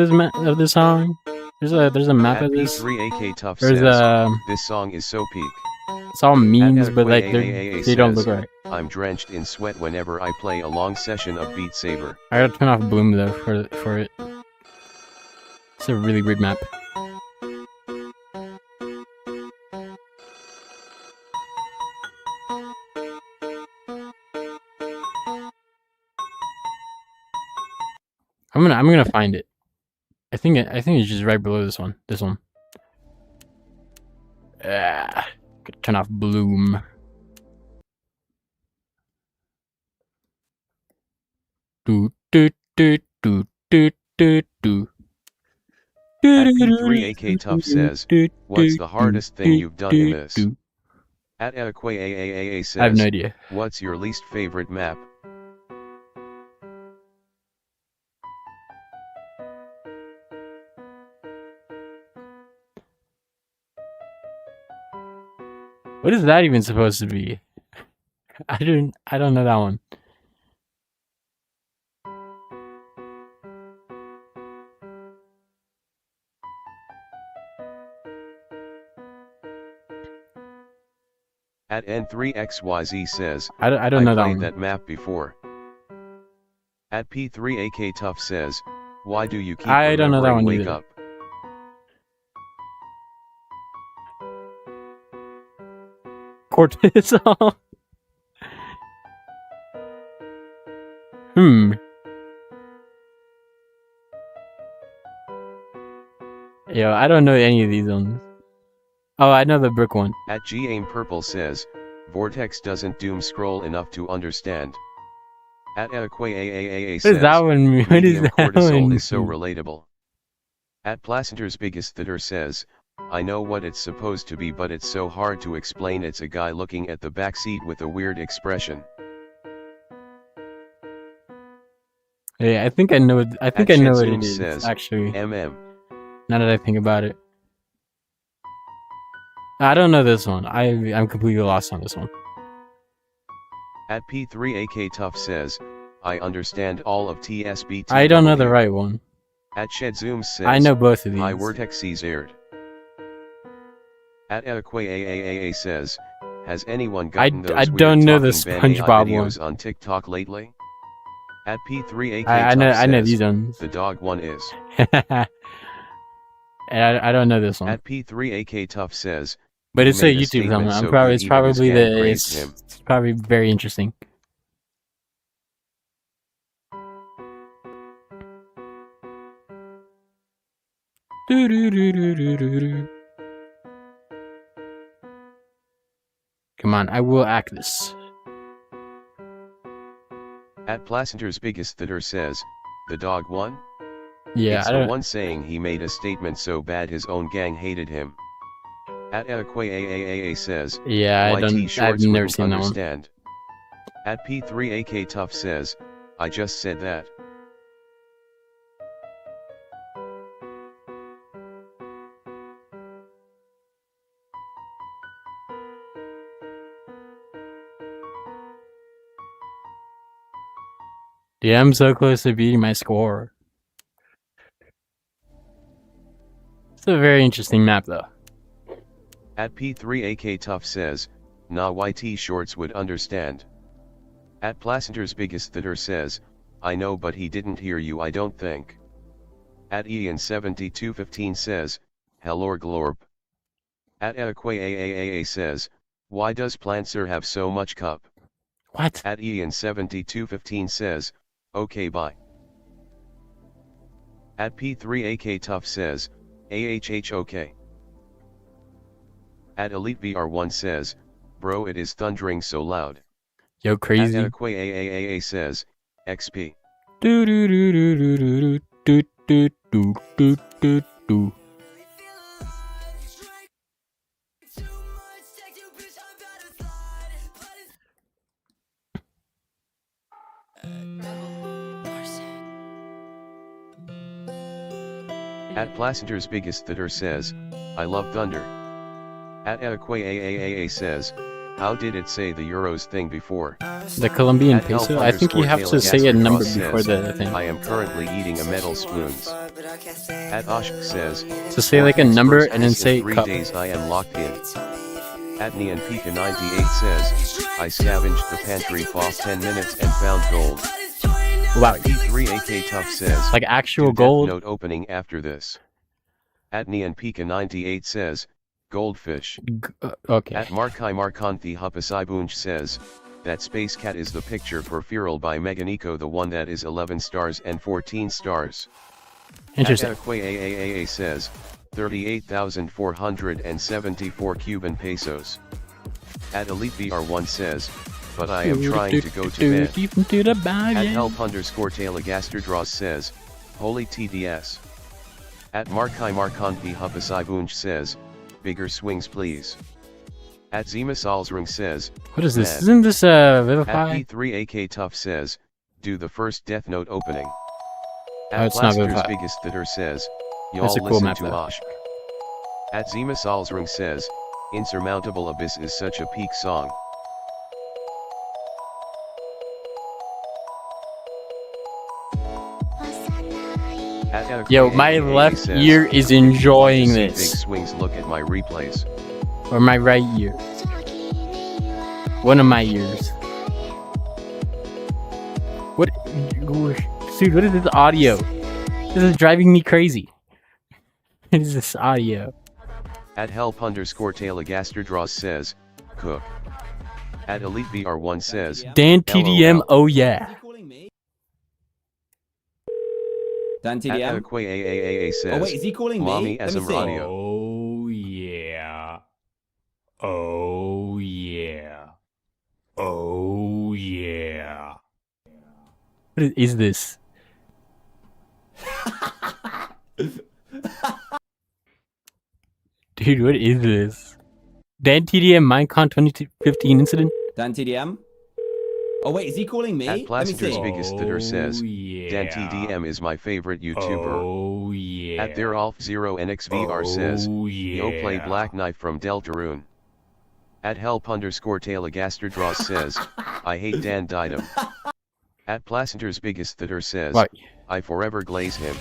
this song. There's a map At of this. P3AK Tough There's says, this song is so peak. it's all memes, but like AAA they don't look says, right. I'm drenched in sweat whenever I play a long session of Beat Saber. I gotta turn off Bloom though for it. It's a really weird map. I'm gonna find it. I think it's just right below this one. This one. Gotta turn off Bloom. Do do do do do do do. At P3AK Tough says, what's the hardest thing you've done in this? At AAA says, I have no idea. what's your least favorite map? What is that even supposed to be? I don't know that one. At N3XYZ says, I don't know that played one. that map before. At P3AK Tough says, why do you keep I don't know that remembering one wake either. up? Cortisol. Yo, I don't know any of these ones. Oh, I know the brick one. At GAIM Purple says, Vortex doesn't doom scroll enough to understand. At AAA What says, does that one mean? What is medium that cortisol one is so mean? relatable. At Placenter's Biggest Fitter says, I know what it's supposed to be, but it's so hard to explain. It's a guy looking at the back seat with a weird expression. Yeah, I think I know. I think I know what it is. Says, Actually, MM. now that I think about it, I don't know this one. I'm completely lost on this one. At P3AK Tough says, I understand all of TSBT. I don't know the right one. At Shedzooms says, I know both of these. High Vortexes aired. At AAA says, has anyone gotten those I don't weird know the talking Ben AI SpongeBob videos one. on TikTok lately? At P3AK I Tough know says, these ones. the dog one is. And I don't know this one. At P3AK Tough says, But it's a made a YouTube statement thumbnail. so It's good probably even his gang praised him. it's probably very interesting. Do-do-do-do-do-do. Come on, I will act this. At Placenter's biggest theater says, the dog won? Yeah, It's I the don't. one saying he made a statement so bad his own gang hated him. At Aakwa says, Yeah, YT I've Shorts never wouldn't seen that one. understand. At P3AK Tough says, I just said that. Yeah, I'm so close to beating my score. It's a very interesting map, though. At P3AK Tough says, nah, YT Shorts would understand. At Placenter's biggest theater says, I know but he didn't hear you I don't think. At Ian7215 says, Hellor Glorp. At Aakwa says, why does Plancer have so much cup? What? At Ian7215 says, okay bye. At P3AK Tough says, AHH okay. At EliteVR1 says, bro it is thundering so loud. Yo, crazy. At Aakwa says, XP. Do do do do do do do do do do do do. At Placenter's biggest theater says, I love thunder. At Aakwa says, how did it say the euros thing before? The Colombian At peso? I think you have to say a number before the thing. I am currently eating a metal spoons. At Oshk says, So say like a number and then say 3 cup. days I am locked in. At Neon Pika 98 says, I scavenged the pantry for 10 minutes and found gold. Wow. P3AK Tough says, Like actual do Death gold? Note opening after this. At Neon Pika 98 says, goldfish. Okay. At Markai Markanthi Hupasibunj says, that Space Cat is the picture peripheral by Meganico, the one that is 11 stars and 14 stars. Interesting. At Aakwa says, 38,474 Cuban pesos. At EliteVR1 says, but I am trying to go to bed. Deep into the bag, At yeah. help_Taylagaster draws says, holy TDS. At Markai Markanthi Hupasibunj says, bigger swings please. At Zima Salzring says, What is this? mad. Isn't this At Vivify? P3AK Tough says, do the first Death Note opening. Oh, At it's not Placenter's Vivify. biggest theater says, y'all That's a cool listen map, to though. Oshk. At Zima Salzring says, Insurmountable Abyss is such a peak song. At Yo, my Aakwa left says, ear is "Love enjoying to see this. Big swings, look at my replays. Or my right ear. One of my ears. What? Dude, what is this audio? This is driving me crazy. What is this audio? At help_Taylagaster draws says, cook. At EliteVR1 says, Dan TDM, LOL. oh yeah. Dan At TDM? Aakwa says, Oh wait, is he calling me? Mommy Let me Asm see. Radio. Oh yeah. Oh yeah. Oh yeah. What is this? Dude, what is this? Dan TDM Minecon 2015 incident? Dan TDM? Oh wait, is he calling me? At Let me Placenter's see. biggest theater says, Oh, yeah. Dan TDM is my favorite YouTuber. Oh yeah. At their Alf0NXVR says, Oh yo play yeah. Black Knife from Deltarune. At help_Taylagaster draws says, I hate Dan Didem. At Placenter's biggest theater says, Right. I forever glaze him.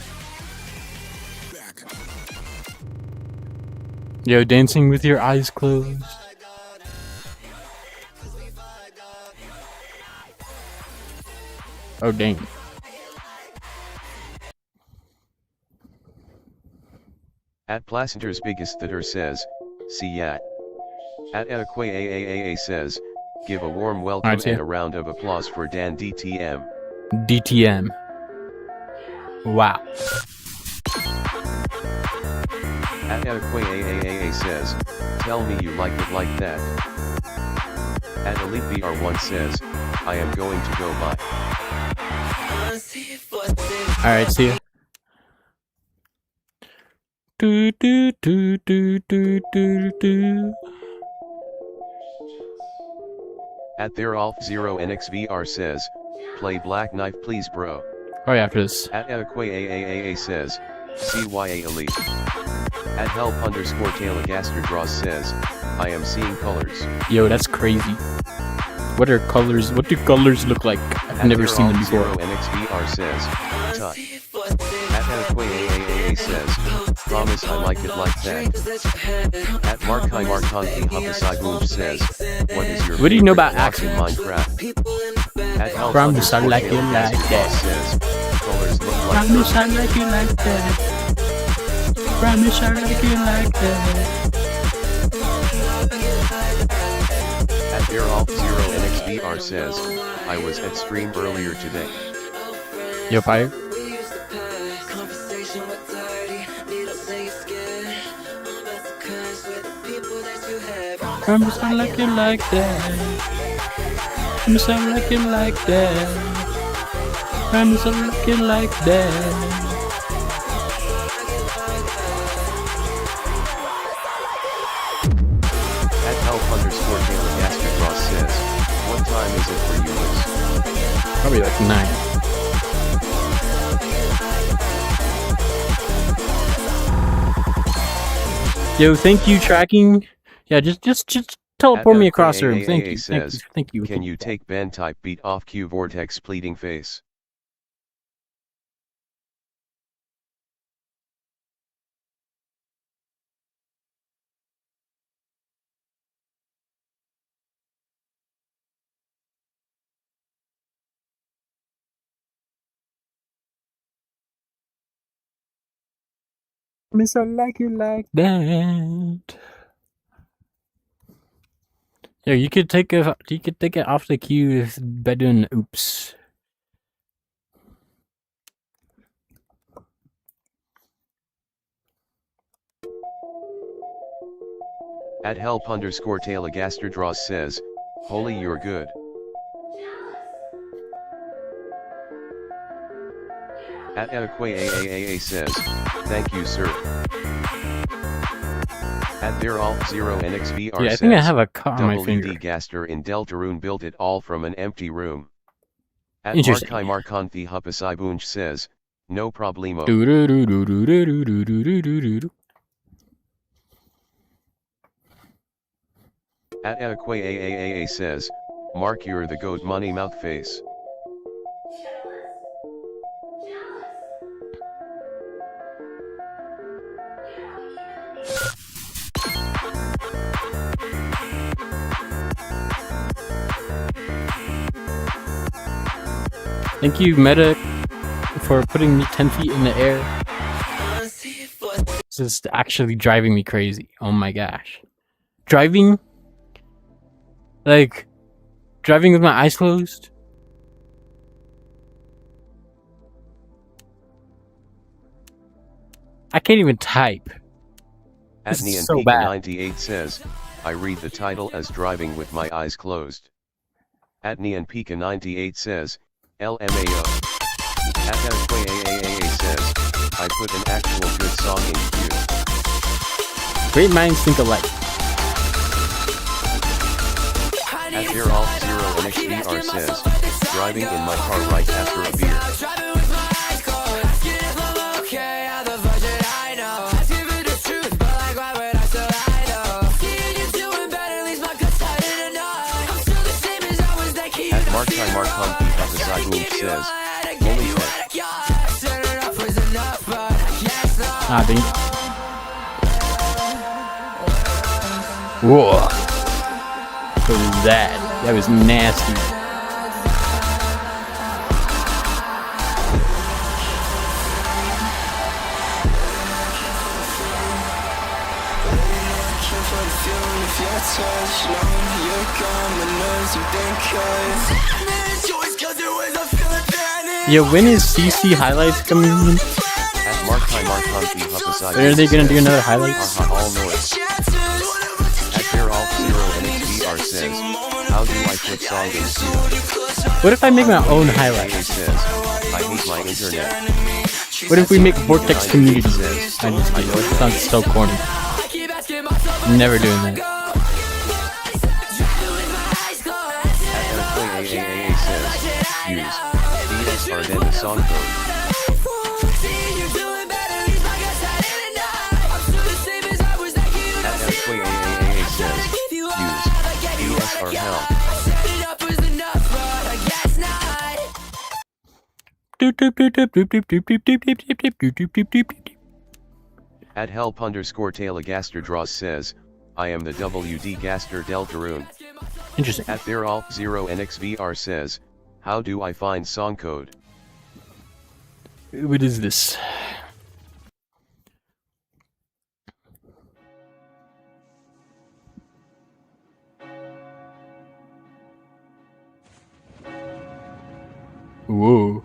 Yo, dancing with your eyes closed. Oh, dang. At Placenter's biggest theater says, see ya. At Aakwa says, give a warm welcome Alright, see ya. and a round of applause for Dan DTM. DTM. Wow. At AAAAA says, tell me you like it like that. At EliteBR1 says, I am going to go by. Alright, see ya. Do do do do do do do. At ThereAlf0NXVR says, play Black Knife please bro. Right after this. At AAAAA says, CYA Elite. At Help_Tailagasterdraws says, I am seeing colors. Yo, that's crazy. What are colors? What do colors look like? I've never seen them before. NXVR says, tut. At AAAAA says, promise I like it like that. At Markai Hapasai says, What do you know about accent? Minecraft? At Promise I like it like that. Says, colors look like Promise I like it like that. Promise I like it like that. At ThereAlf0NXVR says, I was at stream earlier today. Yo, fire. Promise I like it like that. Promise I like it like that. Promise I like it like that. At Help_Tailagasterdraws says, what time is it for you Liz? Probably like 9. Yo, thank you, tracking. Yeah, just teleport me across the room. Thank you, says, thank you. Can you take Ben type beat off Q Vortex pleading face? Miss I like you like that. Yeah, you could take it off the queue by doing oops. At Help_Tailagasterdraws says, holy you're good. At AAAAA says, thank you sir. At ThereAlf0NXVR Yeah, I says, think I have a cut on my finger. WD Gaster in Deltarune built it all from an empty room. At Interesting. Markai Markanthi Hapasai says, no problemo. At AAAAA says, Mark you're the goat money mouth face. Thank you, Meta, for putting me 10 feet in the air. This is actually driving me crazy. Oh my gosh. Driving with my eyes closed. I can't even type. At This is so bad. 98 says, I read the title as driving with my eyes closed. At Pika 98 says, LMAO. At AAAAA says, I put an actual good song in queue. Great minds think alike. At ThereAlf0NXVR says, driving in my car right after a beer. At Markai Markanthi Hapasai says, holy fuck. Ah, dang. Whoa. What was that? That was nasty. Yo, when is CC highlights coming in? At Markai Confi Hupasai. Are they gonna do another highlight? Haha, all noise. At their alt 0 NXVR says, how do I put song in queue? What if I make my own AA highlight? says, I hate my internet. What if we make Vortex Nine Community? says, I just I kidding. know It sounds so corny. I'm never doing that. At AAA says, use DS Ardenne song code. At AAA says, use DS are hell. At help_Telegaster draws says, I am the WD Gaster Deltarune. Interesting. At their alt 0 NXVR says, how do I find song code? What is this? Whoa.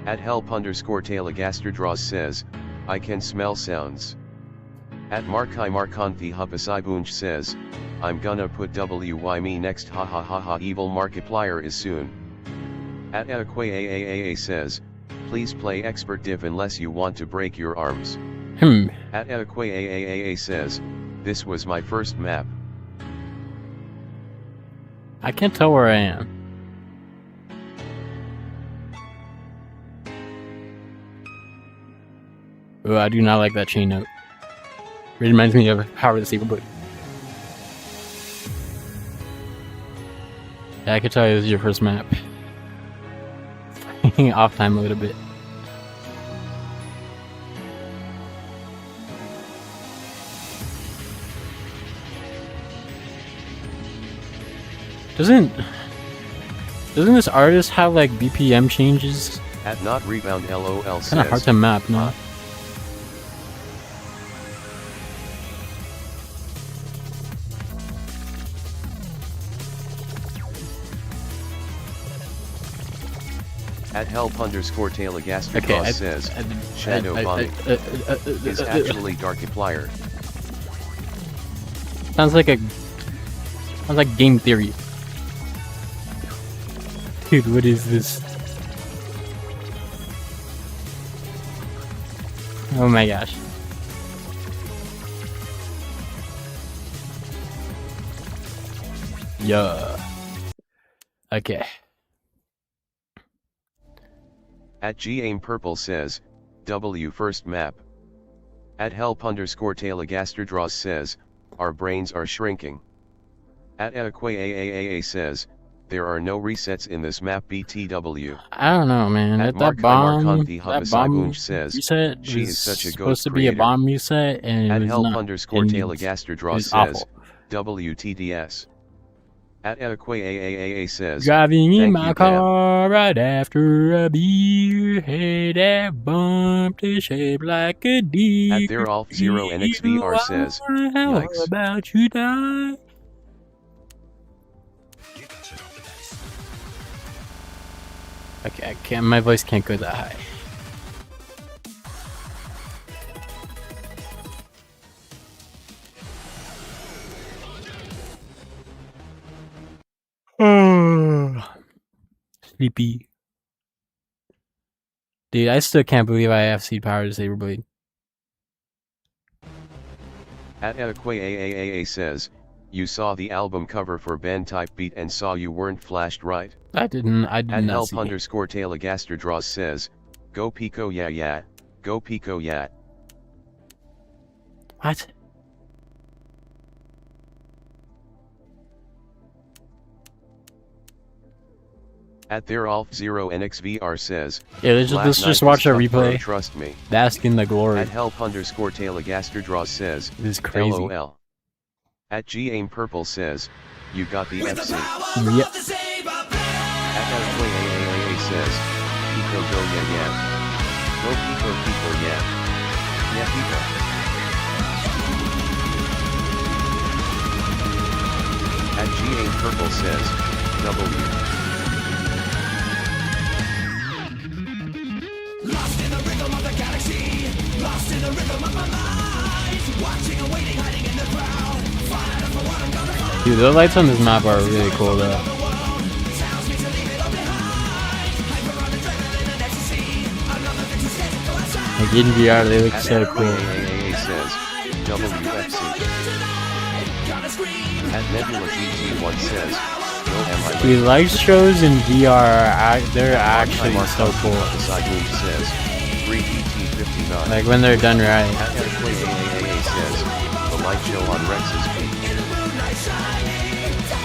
At help_Telegaster draws says, I can smell sounds. At Markai Markanthi Hupasibunj says, I'm gonna put WY me next ha ha ha ha evil Markiplier is soon. At AAA says, please play expert div unless you want to break your arms. At AAA says, this was my first map. I can't tell where I am. Oh, I do not like that chain note. It reminds me of Power of the Saber Blade. Yeah, I could tell you this is your first map. Off time a little bit. Doesn't this artist have like BPM changes? At not rebound LOL Kind of says, hard to map, no? At help_Telegaster draws says, Shadow Bonnie is actually Darkiplier. Sounds like game theory. Dude, what is this? Oh my gosh. Yeah. Okay. At GAIM Purple says, W first map. At help_Telegaster draws says, our brains are shrinking. At AAA says, there are no resets in this map BTW. I don't know, man. At That bomb says, reset she was is such a supposed ghost to be a creator. bomb reset, and At it was not. help_Telegaster draws it's says, awful. WTDS. At AAA says, Driving in thank my you, car right after a beer, hey, that bump is shaped like a deer. At their Alf 0 NXVR says, How yikes. about you die? Okay, I can't. My voice can't go that high. Sleepy. Dude, I still can't believe I have seed power to Saber Blade. At AAA says, you saw the album cover for band type beat and saw you weren't flashed right. I did not see it. Help_Telegaster draws says, go Pico yeah yeah, go Pico yeah. What? At their Alf 0 NXVR says, Yeah, let's "Last just night watch a was tough, bro, replay. trust me. Bask in the glory. At help_Telegaster draws says, This is crazy. LOL. At GAIM Purple says, you got the FC. Yep. At AAA says, Pico go yeah yeah. Go Pico Pico yeah. Yeah Pico. Purple says, W. Lost in the rhythm of the galaxy, lost in the rhythm of my mind, watching and waiting, hiding in the crowd, find out for what I'm gonna find. Dude, the lights on this map are really cool though. Tells me to leave it all behind. Hyper on adrenaline and ecstasy. Another thing to sketch to outside. Like in VR, they look so cool. AAA says, WFC. Gotta scream. At Nebula GT1 says, Yo am I Dude, light shows in VR, they're actually Mark so cool. Sagoon says, 3ET59. Like when they're done right. At Airplay AAA says, the light show on Rex's peak.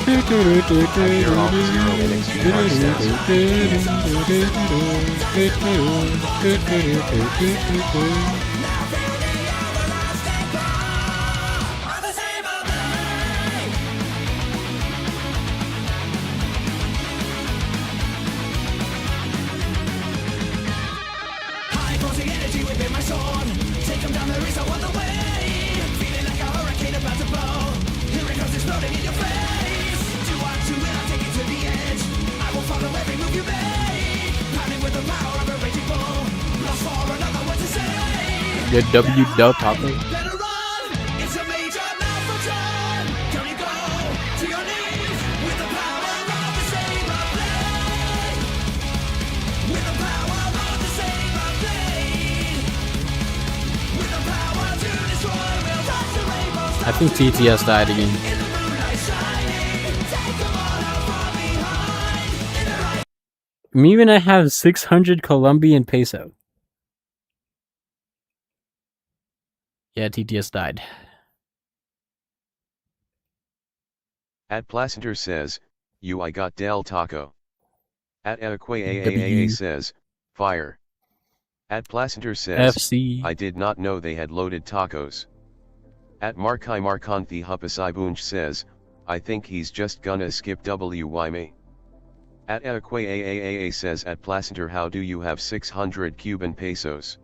At Your Off Zero NXVR says, High posing energy within my soul. Take 'em down the race, I want the way. Feeling like a hurricane about to blow. Here it comes exploding in your face. Do what you will, I'll take it to the edge. I will follow every move you make. Pounding with the power of a raging bull. Lost for another word to say. Good W Del Taco. Better run. It's a major malfunction. Down you go to your knees with the power of the saber blade. With the power of the saber blade. With the power to destroy, we'll touch the rainbow. I think TTS died again. In the moonlight shining, take 'em all out from behind. Me even I have 600 Colombian peso. Yeah, TTS died. At Placenter says, I got Del Taco. At Equa W. AAA says, fire. At Placenter says, FC. I did not know they had loaded tacos. At Markai Markanthi Hupasibunj says, I think he's just gonna skip WY me. At Equa AAA says, at Placenter, how do you have 600 Cuban pesos?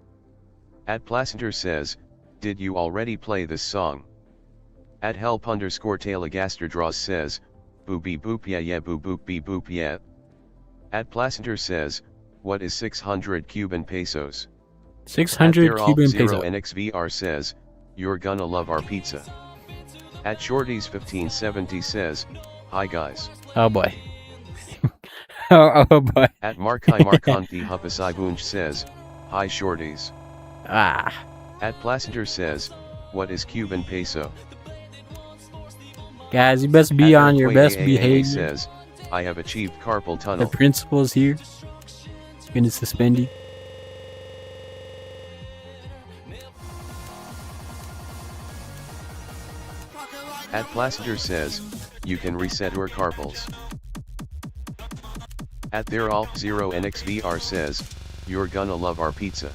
At Placenter says, did you already play this song? At help_Talagaster says, boopy boop yeah boop boop bee boop yeah. At Placenter says, what is 600 Cuban pesos? 600 Cuban Zero peso. NXVR says, you're gonna love our pizza. At Shorties1570 says, hi guys. Oh boy. oh boy. At Markai Markanthi Hupasibunj says, hi Shorties. Ah. At Placenter says, what is Cuban peso? Guys, you best be At on your Earthquake best AAA behavior. says, I have achieved carpal The tunnel. principal's here. It's gonna suspend you. At Placenter says, you can reset your carpals. At Zero NXVR says, you're gonna love our pizza.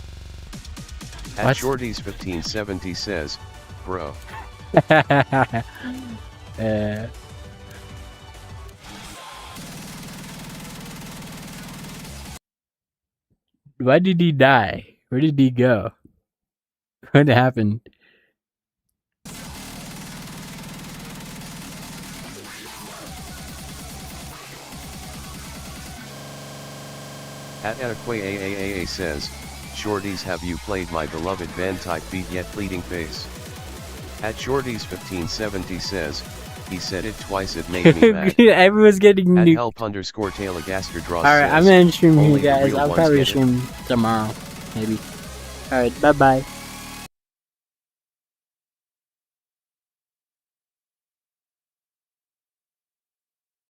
At What? Shorties1570 says, bro. Why did he die? Where did he go? What happened? At Equa AAA says, Shorties, have you played my beloved band type beat yet, pleading face? At Shorties1570 says, he said it twice, it made me mad. Everyone's getting At new. help_Talagaster Alright, I'm says, gonna stream here, only the guys. real I'll ones probably get it. stream tomorrow, maybe. Alright, bye bye.